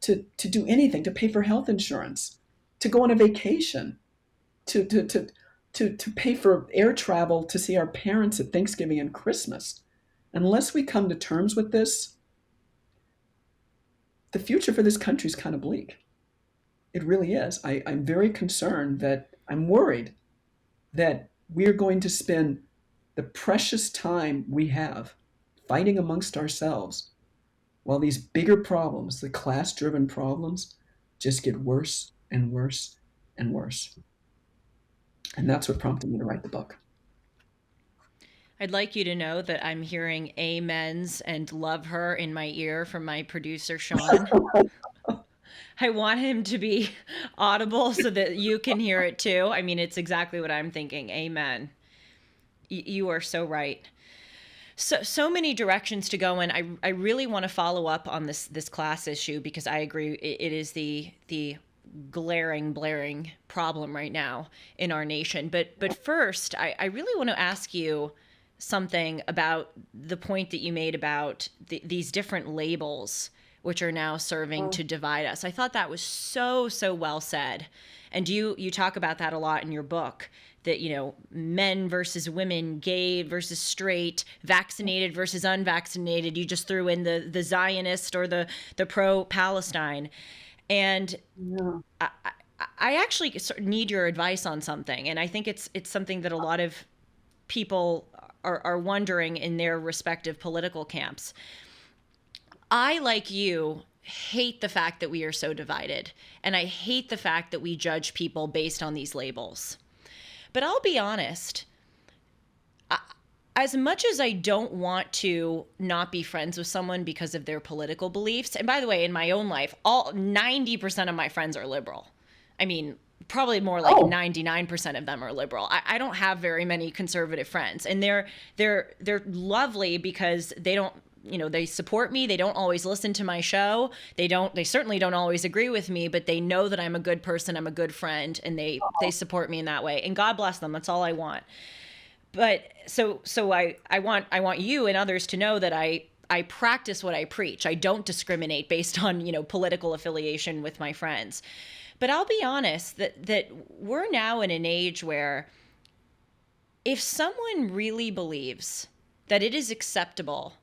to do anything, to pay for health insurance, to go on a vacation, to pay for air travel to see our parents at Thanksgiving and Christmas. Unless we come to terms with this, the future for this country is kind of bleak. It really is. I'm very concerned that I'm worried that we're going to spend the precious time we have fighting amongst ourselves while these bigger problems, the class-driven problems, just get worse and worse and worse. And that's what prompted me to write the book. I'd like you to know that I'm hearing amens and love her in my ear from my producer, Sean. I want him to be audible so that you can hear it too. I mean, it's exactly what I'm thinking. Amen. You are so right. So many directions to go in. I really want to follow up on this class issue because I agree it is the glaring, blaring problem right now in our nation. But first, I really want to ask you something about the point that you made about these different labels which are now serving to divide us. I thought that was so well said. And you talk about that a lot in your book, that, you know, men versus women, gay versus straight, vaccinated versus unvaccinated. You just threw in the Zionist or the pro-Palestine. And Yeah. I actually need your advice on something. And I think it's something that a lot of people are wondering in their respective political camps. I, like you, hate the fact that we are so divided. And I hate the fact that we judge people based on these labels. But I'll be honest, as much as I don't want to not be friends with someone because of their political beliefs, and by the way, in my own life, 90% of my friends are liberal. I mean, probably more like 99% of them are liberal. I don't have very many conservative friends, and they're lovely because they don't, you know, they support me. They don't always listen to my show. They certainly don't always agree with me, but they know that I'm a good person. I'm a good friend, and they support me in that way. And God bless them. That's all I want. But so I want you and others to know that I I practice what I preach. I don't discriminate based on, political affiliation with my friends. But I'll be honest that we're now in an age where if someone really believes that it is acceptable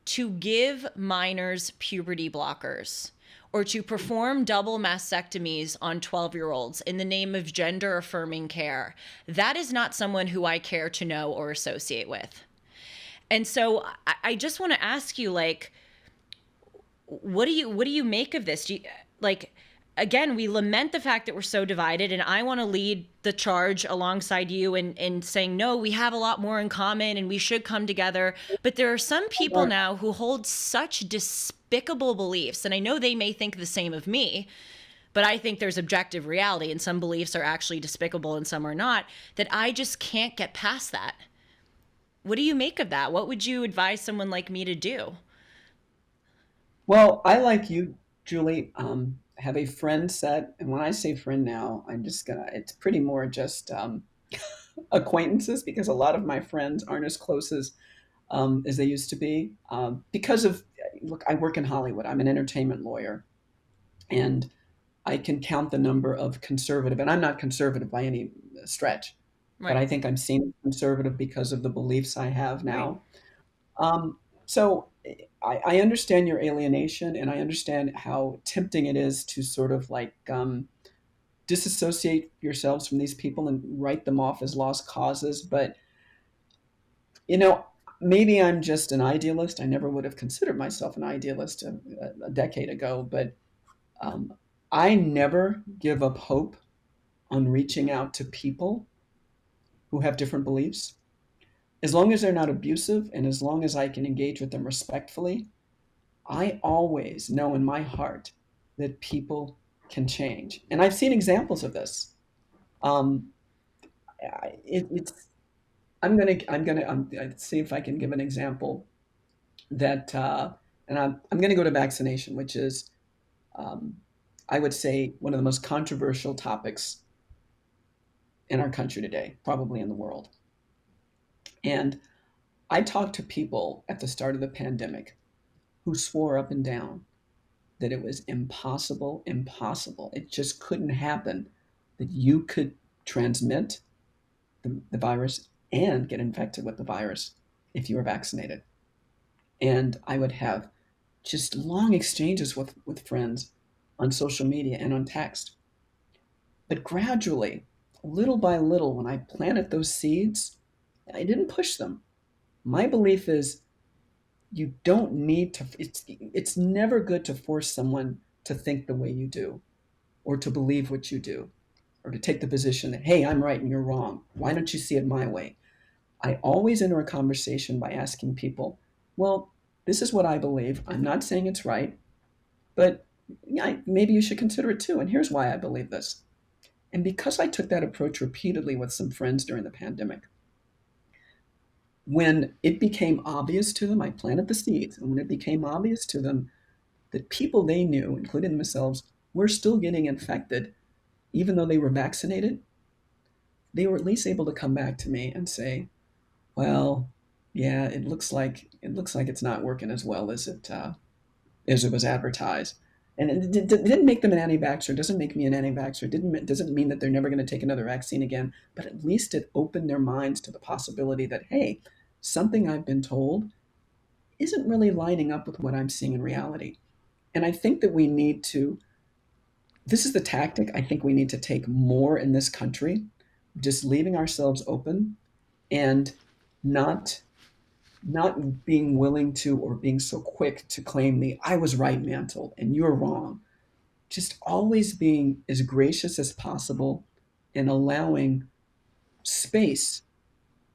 to give minors puberty blockers or to perform double mastectomies on 12-year-olds in the name of gender affirming care, that is not someone who I care to know or associate with. And so I just want to ask you, like, what do you make of this? Like, again, we lament the fact that we're so divided, and I want to lead the charge alongside you in saying, no, we have a lot more in common and we should come together. But there are some people now who hold such despicable beliefs, and I know they may think the same of me, but I think there's objective reality, and some beliefs are actually despicable and some are not, that I just can't get past that. What do you make of that? What would you advise someone like me to do? Well, I, like you, Julie, have a friend set. And when I say friend now, it's pretty more just acquaintances, because a lot of my friends aren't as close as they used to be. Because of, look, I work in Hollywood, I'm an entertainment lawyer, and I can count the number of conservative, and I'm not conservative by any stretch, but Right. I think I'm seen as conservative because of the beliefs I have Right. now. So I understand your alienation, and I understand how tempting it is to sort of like disassociate yourselves from these people and write them off as lost causes. But, you know, maybe I'm just an idealist. I never would have considered myself an idealist a decade ago, but um, I never give up hope on reaching out to people who have different beliefs. As long as they're not abusive and as long as I can engage with them respectfully, I always know in my heart that people can change. And I've seen examples of this. Um, it's see if I can give an example that, and I'm going to go to vaccination, which is, um, I would say, one of the most controversial topics in our country today, probably in the world. And I talked to people at the start of the pandemic who swore up and down that it was impossible, impossible. It just couldn't happen that you could transmit the virus and get infected with the virus if you were vaccinated. And I would have just long exchanges with friends on social media and on text. But gradually, little by little, when I planted those seeds, I didn't push them. My belief is you don't need to, it's never good to force someone to think the way you do or to believe what you do or to take the position that, hey, I'm right and you're wrong. Why don't you see it my way? I always enter a conversation by asking people, well, this is what I believe. I'm not saying it's right, but yeah, maybe you should consider it too. And here's why I believe this. And because I took that approach repeatedly with some friends during the pandemic, when it became obvious to them, I planted the seeds. And when it became obvious to them that people they knew, including themselves, were still getting infected, even though they were vaccinated, they were at least able to come back to me and say, well, yeah, it looks like it's not working as well as it was advertised. And it didn't make them an anti-vaxxer. It doesn't make me an anti-vaxxer. It doesn't mean that they're never going to take another vaccine again. But at least it opened their minds to the possibility that, hey, something I've been told isn't really lining up with what I'm seeing in reality. And I think that we need to, this is the tactic I think we need to take more in this country, just leaving ourselves open and not not being willing to or being so quick to claim the I was right mantle and you're wrong. Just always being as gracious as possible and allowing space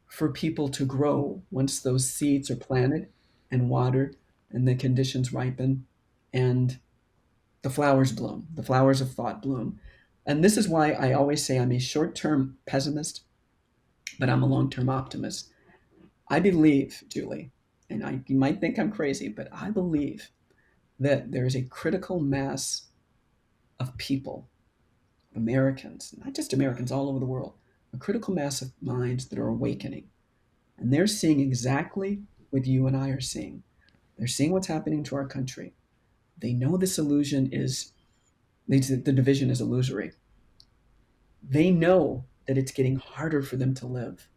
for people to grow once those seeds are planted and watered and the conditions ripen and the flowers bloom, the flowers of thought bloom. And this is why I always say I'm a short term pessimist, but I'm a long term optimist. I believe, Julie, and you might think I'm crazy, but I believe that there is a critical mass of people, Americans, not just Americans, all over the world, a critical mass of minds that are awakening. And they're seeing exactly what you and I are seeing. They're seeing what's happening to our country. They know this illusion is, the division is illusory. They know that it's getting harder for them to live.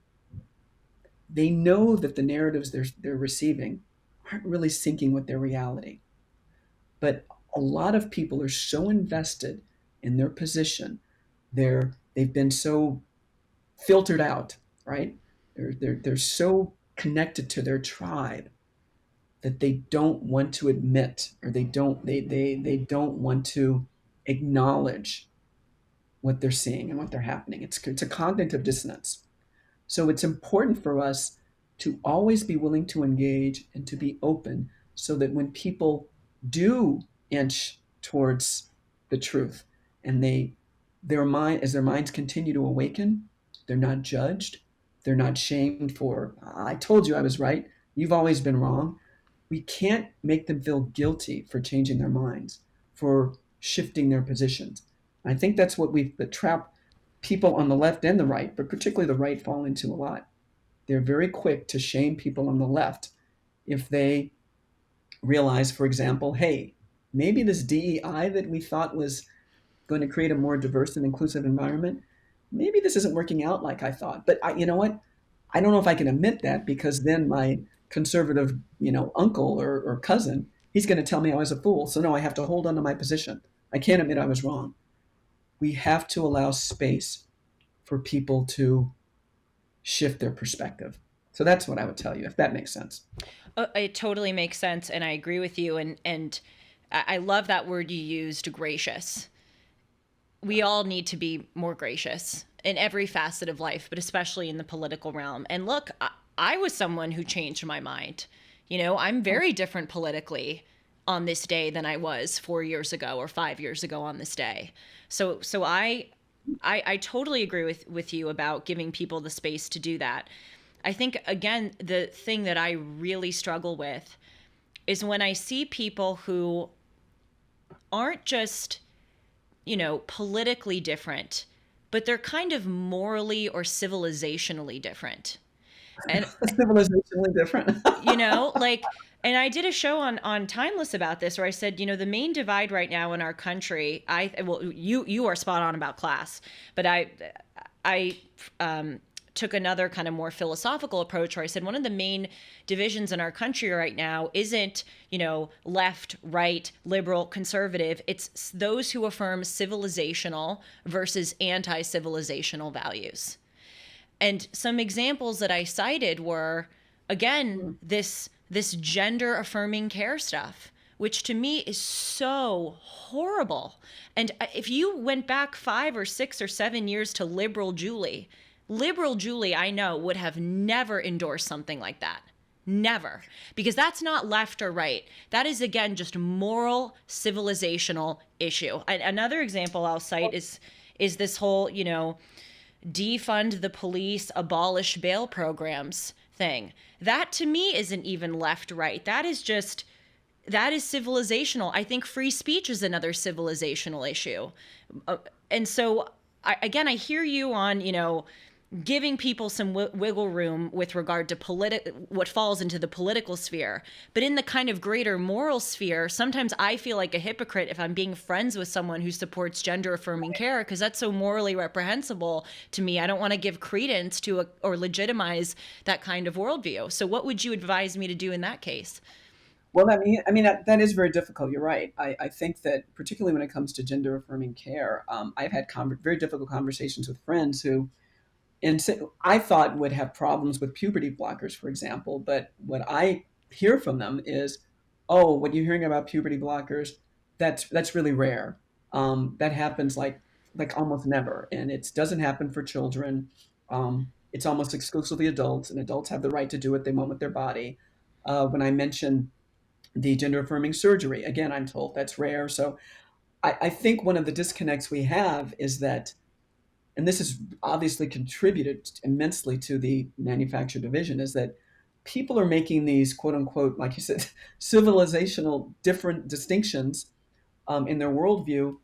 They know that the narratives they're receiving aren't really syncing with their reality. But a lot of people are so invested in their position. They've been so filtered out, right? They're so connected to their tribe that they don't want to admit, or they don't want to acknowledge what they're seeing and what they're happening. It's a cognitive dissonance. So it's important for us to always be willing to engage and to be open, so that when people do inch towards the truth, and as their minds continue to awaken, they're not judged, they're not shamed for, I told you I was right, you've always been wrong. We can't make them feel guilty for changing their minds, for shifting their positions. I think that's what the trap people on the left and the right, but particularly the right, fall into a lot. They're very quick to shame people on the left if they realize, for example, hey, maybe this DEI that we thought was going to create a more diverse and inclusive environment, maybe this isn't working out like I thought. But you know what? I don't know if I can admit that, because then my conservative, uncle or cousin, he's going to tell me I was a fool. So no, I have to hold on to my position. I can't admit I was wrong. We have to allow space for people to shift their perspective. So that's what I would tell you, if that makes sense. It totally makes sense, and I agree with you. And I love that word you used, gracious. We all need to be more gracious in every facet of life, but especially in the political realm. And look, I was someone who changed my mind. I'm very different politically on this day than I was 4 years ago or 5 years ago on this day. So I totally agree with you about giving people the space to do that. I think, again, the thing that I really struggle with is when I see people who aren't just, politically different, but they're kind of morally or civilizationally different. And Civilizationally different. like, and I did a show on Timeless about this, where I said, the main divide right now in our country, well, you are spot on about class, but I took another kind of more philosophical approach, where I said one of the main divisions in our country right now isn't, left, right, liberal, conservative. It's those who affirm civilizational versus anti-civilizational values. And some examples that I cited were, again, this gender affirming care stuff, which to me is so horrible. And if you went back 5 or 6 or 7 years to liberal Julie, I know, would have never endorsed something like that. Never. Because that's not left or right. That is, again, just moral, civilizational issue. Another example I'll cite is this whole, defund the police, abolish bail programs thing. That to me isn't even left right. That is civilizational. I think free speech is another civilizational issue. And so, I hear you on, giving people some wiggle room with regard to what falls into the political sphere. But in the kind of greater moral sphere, sometimes I feel like a hypocrite if I'm being friends with someone who supports gender affirming care, because that's so morally reprehensible to me. I don't want to give credence to or legitimize that kind of worldview. So what would you advise me to do in that case? Well, that is very difficult. You're right. I think that particularly when it comes to gender affirming care, I've had very difficult conversations with friends who, and I thought would have problems with puberty blockers, for example. But what I hear from them is, "Oh, what you're hearing about puberty blockers, that's really rare. That happens like almost never, and it doesn't happen for children. It's almost exclusively adults, and adults have the right to do what they want with their body." When I mention the gender affirming surgery, again, I'm told that's rare. So I think one of the disconnects we have is that, and this has obviously contributed immensely to the manufactured division, is that people are making these quote unquote, like you said, civilizational different distinctions in their worldview,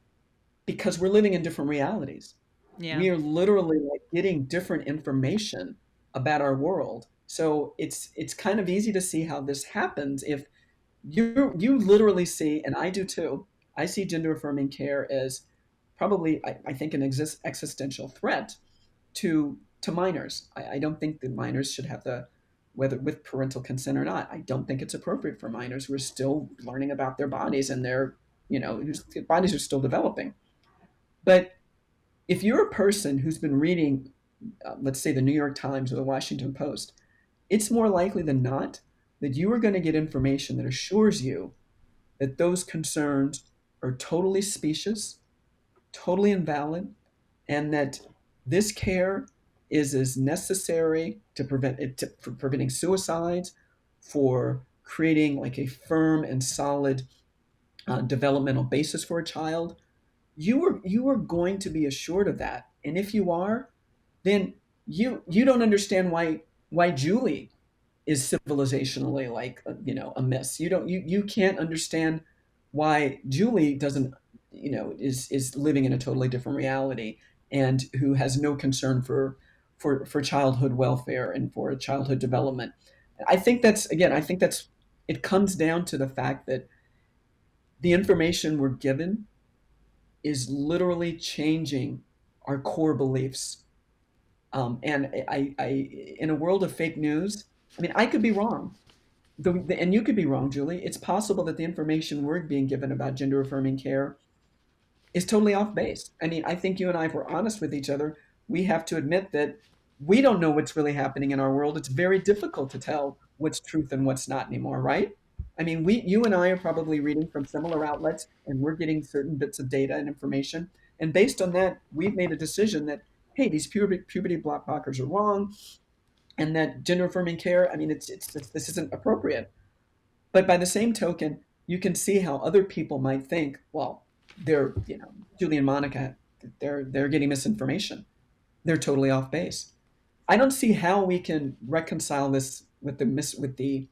because we're living in different realities. Yeah. We are literally getting different information about our world. So it's kind of easy to see how this happens if you literally see, and I do too, I see gender affirming care as probably, I think, an existential threat to minors. I don't think that minors should have the, whether with parental consent or not, I don't think it's appropriate for minors who are still learning about their bodies and their, whose bodies are still developing. But if you're a person who's been reading, let's say, the New York Times or the Washington Post, it's more likely than not that you are going to get information that assures you that those concerns are totally specious, totally invalid, and that this care is as necessary to prevent it, for preventing suicides, for creating like a firm and solid developmental basis for a child. You are going to be assured of that, and if you are, then you don't understand why Julie is civilizationally like, amiss. You can't understand why Julie doesn't, is living in a totally different reality, and who has no concern for childhood welfare and for childhood development. I think that's it comes down to the fact that the information we're given is literally changing our core beliefs. And in a world of fake news, I mean, I could be wrong. And you could be wrong, Julie. It's possible that the information we're being given about gender affirming care is totally off base. I mean, I think you and I, if we're honest with each other, we have to admit that we don't know what's really happening in our world. It's very difficult to tell what's truth and what's not anymore, right? I mean, you and I are probably reading from similar outlets, and we're getting certain bits of data and information. And based on that, we've made a decision that, hey, these puberty block blockers are wrong, and that gender affirming care, I mean, this isn't appropriate. But by the same token, you can see how other people might think, well, they're, Julie and Monica, they're getting misinformation. They're totally off base. I don't see how we can reconcile this with the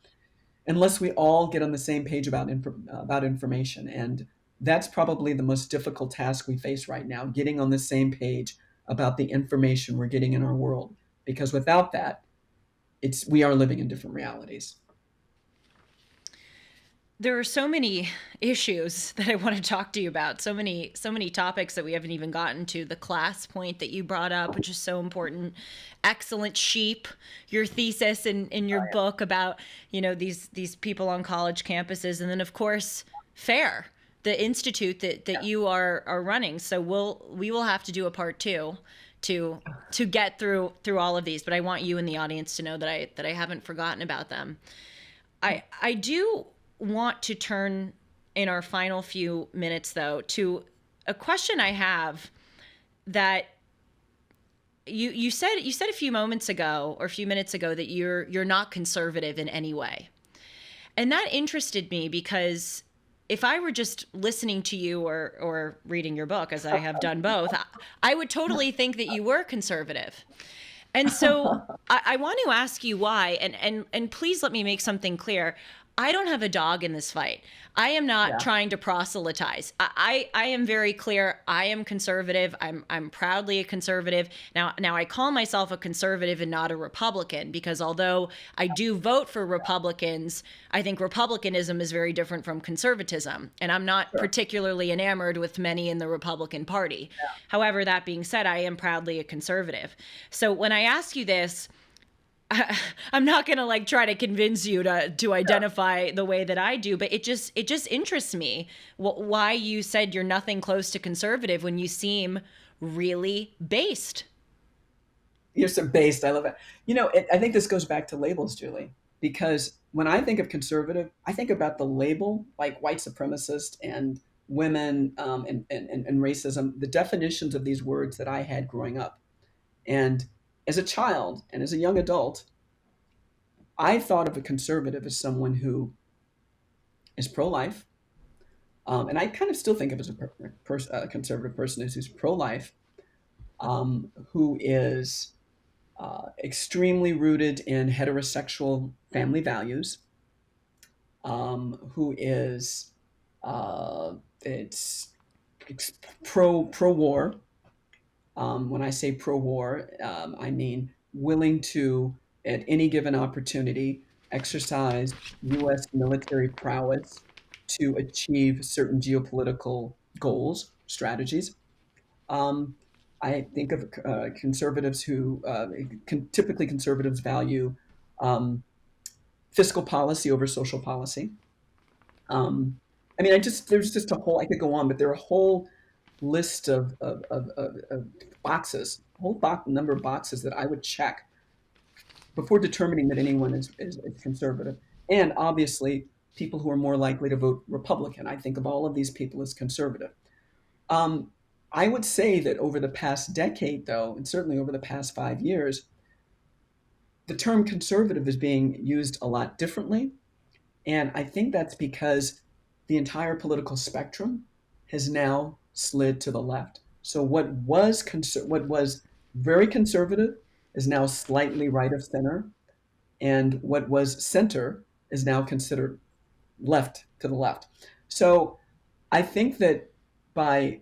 unless we all get on the same page about information. And that's probably the most difficult task we face right now, getting on the same page about the information we're getting in our world. Because without that, it's we are living in different realities. There are so many issues that I want to talk to you about. So many topics that we haven't even gotten to. The class point that you brought up, which is so important. Excellent sheep, your thesis in your book about, these people on college campuses, and then of course FAIR, the institute that you are running. So we will have to do a part two to get through all of these. But I want you and the audience to know that I haven't forgotten about them. I do want to turn in our final few minutes, though, to a question I have that you said a few moments ago or a few minutes ago that you're not conservative in any way. And that interested me because if I were just listening to you or reading your book, as I have done both, I would totally think that you were conservative. And so I want to ask you why, and please let me make something clear. I don't have a dog in this fight. I am not trying to proselytize. I am very clear. I am conservative. I'm proudly a conservative. Now I call myself a conservative and not a Republican, because although I do vote for Republicans, I think republicanism is very different from conservatism. And I'm not particularly enamored with many in the Republican Party. However, that being said, I am proudly a conservative. So when I ask you this, I'm not going to try to convince you to identify the way that I do, but it just interests me why you said you're nothing close to conservative when you seem really based. You're so based. I love it. I think this goes back to labels, Julie, because when I think of conservative, I think about the label, like white supremacist and women, and racism, the definitions of these words that I had growing up. And as a child and as a young adult, I thought of a conservative as someone who is pro-life, and I kind of still think of as a conservative person who's pro-life, who is extremely rooted in heterosexual family values, who is it's pro war. When I say pro war, I mean willing to, at any given opportunity, exercise US military prowess to achieve certain geopolitical goals, strategies. Um, I think of conservatives who typically conservatives value um, fiscal policy over social policy. Um, I mean, there's just a whole, I could go on, but there are a whole list of boxes, a whole number of boxes that I would check before determining that anyone is conservative. And obviously, people who are more likely to vote Republican. I think of all of these people as conservative. Um, I would say that over the past decade, though, and certainly over the past 5 years, the term conservative is being used a lot differently. And I think that's because the entire political spectrum has now slid to the left. So what was very conservative is now slightly right of center, and what was center is now considered left to the left. So I think that by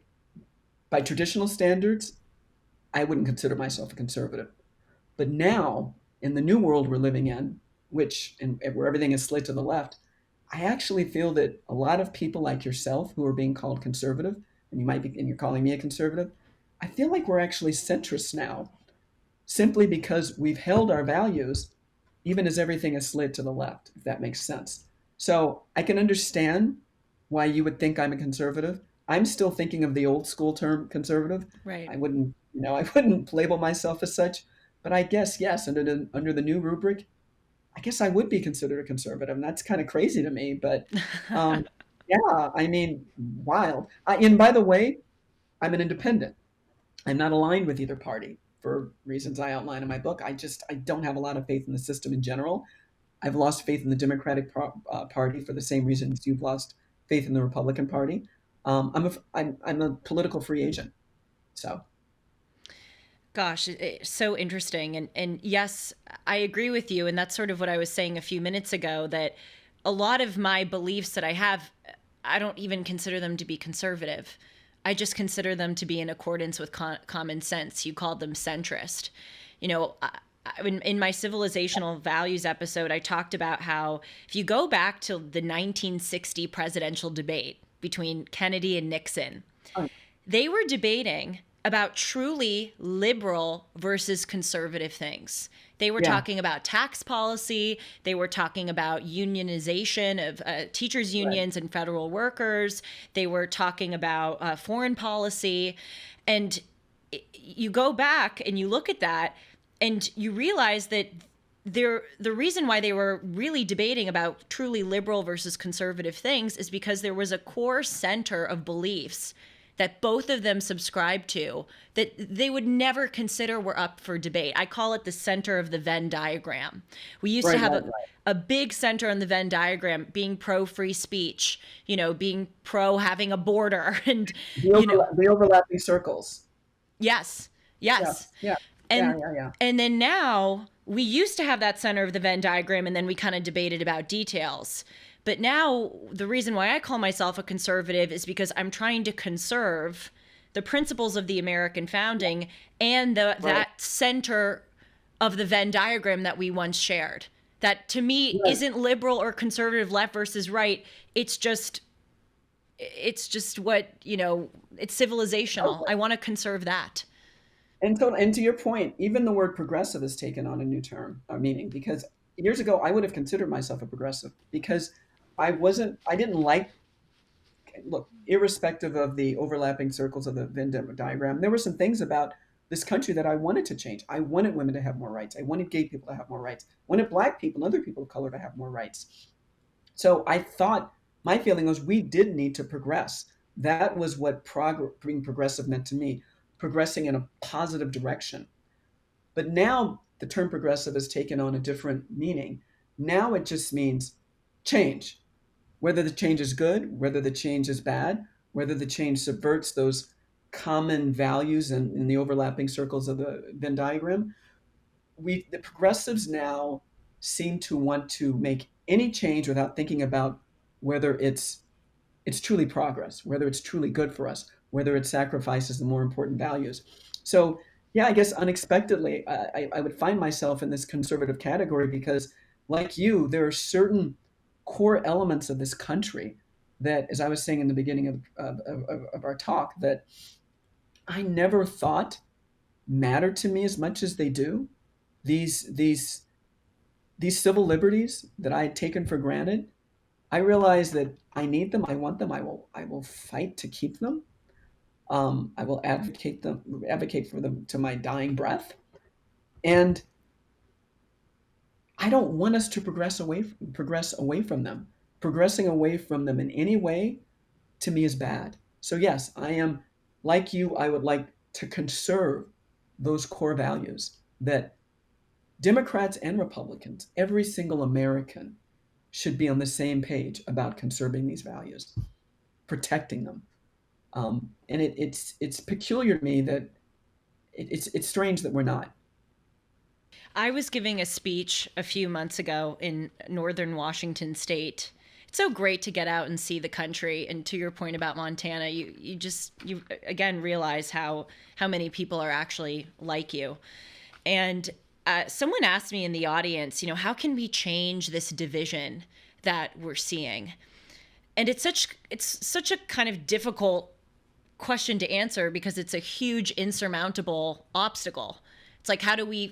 by traditional standards, I wouldn't consider myself a conservative. But now, in the new world we're living in, where everything is slid to the left, I actually feel that a lot of people like yourself who are being called conservative, and you're calling me a conservative, I feel like we're actually centrists now, simply because we've held our values even as everything is slid to the left, if that makes sense. So I can understand why you would think I'm a conservative. I'm still thinking of the old school term conservative. Right. I wouldn't label myself as such, but I guess yes, under the new rubric, I guess I would be considered a conservative, and that's kind of crazy to me. But um, yeah, I mean, wild. And by the way, I'm an independent. I'm not aligned with either party for reasons I outline in my book. I don't have a lot of faith in the system in general. I've lost faith in the Democratic Party for the same reasons you've lost faith in the Republican Party. I'm a political free agent. So Gosh, it's so interesting. And yes, I agree with you. And that's sort of what I was saying a few minutes ago, that a lot of my beliefs that I have, I don't even consider them to be conservative. I just consider them to be in accordance with common sense. You called them centrist. You know, in my civilizational values episode, I talked about how if you go back to the 1960 presidential debate between Kennedy and Nixon, they were debating about truly liberal versus conservative things. They were yeah, talking about tax policy. They were talking about unionization of teachers' right, unions and federal workers. They were talking about foreign policy. And you go back and you look at that and you realize that the reason why they were really debating about truly liberal versus conservative things is because there was a core center of beliefs that both of them subscribed to that they would never consider were up for debate. I call it the center of the Venn diagram. We used to right, have right, right. a big center on the Venn diagram being pro free speech, you know, being pro having a border and, you know, The overlapping circles. yes, yes. Yes, yeah, yeah, And yeah, yeah. and then now we used to have that center of the Venn diagram and then we kind of debated about details. But now the reason why I call myself a conservative is because I'm trying to conserve the principles of the American founding and Right, that center of the Venn diagram that we once shared. That to me right. isn't liberal or conservative, left versus right. It's just what, you know, it's civilizational. I want to conserve that. And to your point, even the word progressive has taken on a new term or meaning, because years ago I would have considered myself a progressive because I didn't like, look, irrespective of the overlapping circles of the Venn diagram, there were some things about this country that I wanted to change. I wanted women to have more rights. I wanted gay people to have more rights. I wanted black people and other people of color to have more rights. So I thought, my feeling was we did need to progress. That was what being progressive meant to me, progressing in a positive direction. But now the term progressive has taken on a different meaning. Now it just means change, whether the change is good, whether the change is bad, whether the change subverts those common values in the overlapping circles of the Venn diagram. The progressives now seem to want to make any change without thinking about whether it's truly progress, whether it's truly good for us, whether it sacrifices the more important values. So, yeah, I guess unexpectedly, I would find myself in this conservative category because like you, there are certain core elements of this country that, as I was saying in the beginning of our talk, that I never thought mattered to me as much as they do. These these these civil liberties that I had taken for granted, I realize that I need them. I want them. I will fight to keep them. I will advocate for them to my dying breath. And I don't want us to progress away from them. Progressing away from them in any way, to me, is bad. So yes, I am like you. I would like to conserve those core values that Democrats and Republicans, every single American, should be on the same page about conserving these values, protecting them. And it's peculiar to me that it's strange that we're not. I was giving a speech a few months ago in northern Washington state. It's so great to get out and see the country. And to your point about Montana, you again realize how many people are actually like you. And someone asked me in the audience, how can we change this division that we're seeing? And it's such a kind of difficult question to answer because it's a huge insurmountable obstacle. It's like, how do we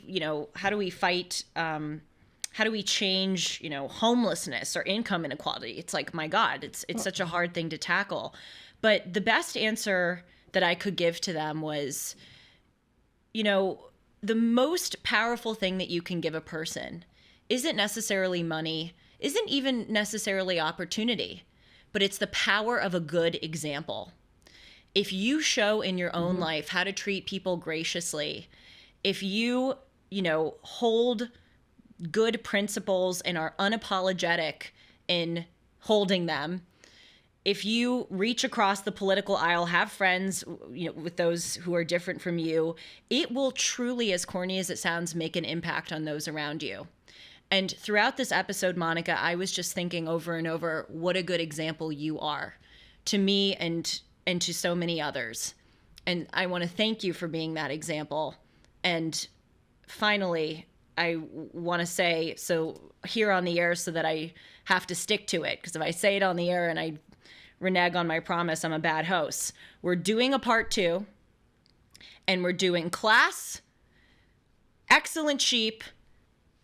fight, how do we change, homelessness or income inequality? It's like, my God, it's such a hard thing to tackle. But the best answer that I could give to them was, the most powerful thing that you can give a person isn't necessarily money, isn't even necessarily opportunity, but it's the power of a good example. If you show in your own life how to treat people graciously, if you, hold good principles and are unapologetic in holding them, if you reach across the political aisle, have friends, with those who are different from you, it will truly, as corny as it sounds, make an impact on those around you. And throughout this episode, Monica, I was just thinking over and over, what a good example you are to me and to so many others. And I want to thank you for being that example. And finally, I want to say, so here on the air, so that I have to stick to it, because if I say it on the air and I renege on my promise, I'm a bad host. We're doing a part 2, and we're doing class, excellent sheep,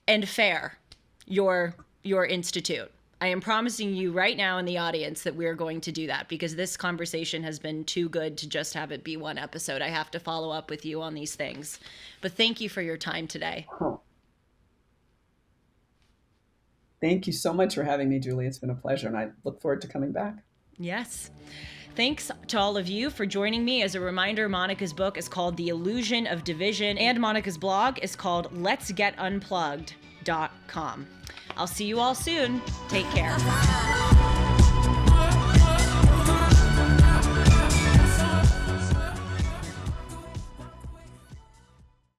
and fair, your institute. I am promising you right now in the audience that we're going to do that, because this conversation has been too good to just have it be one episode. I have to follow up with you on these things. But thank you for your time today. Thank you so much for having me, Julie. It's been a pleasure, and I look forward to coming back. Yes. Thanks to all of you for joining me. As a reminder, Monica's book is called The Illusion of Division, and Monica's blog is called letsgetunplugged.com. I'll see you all soon. Take care.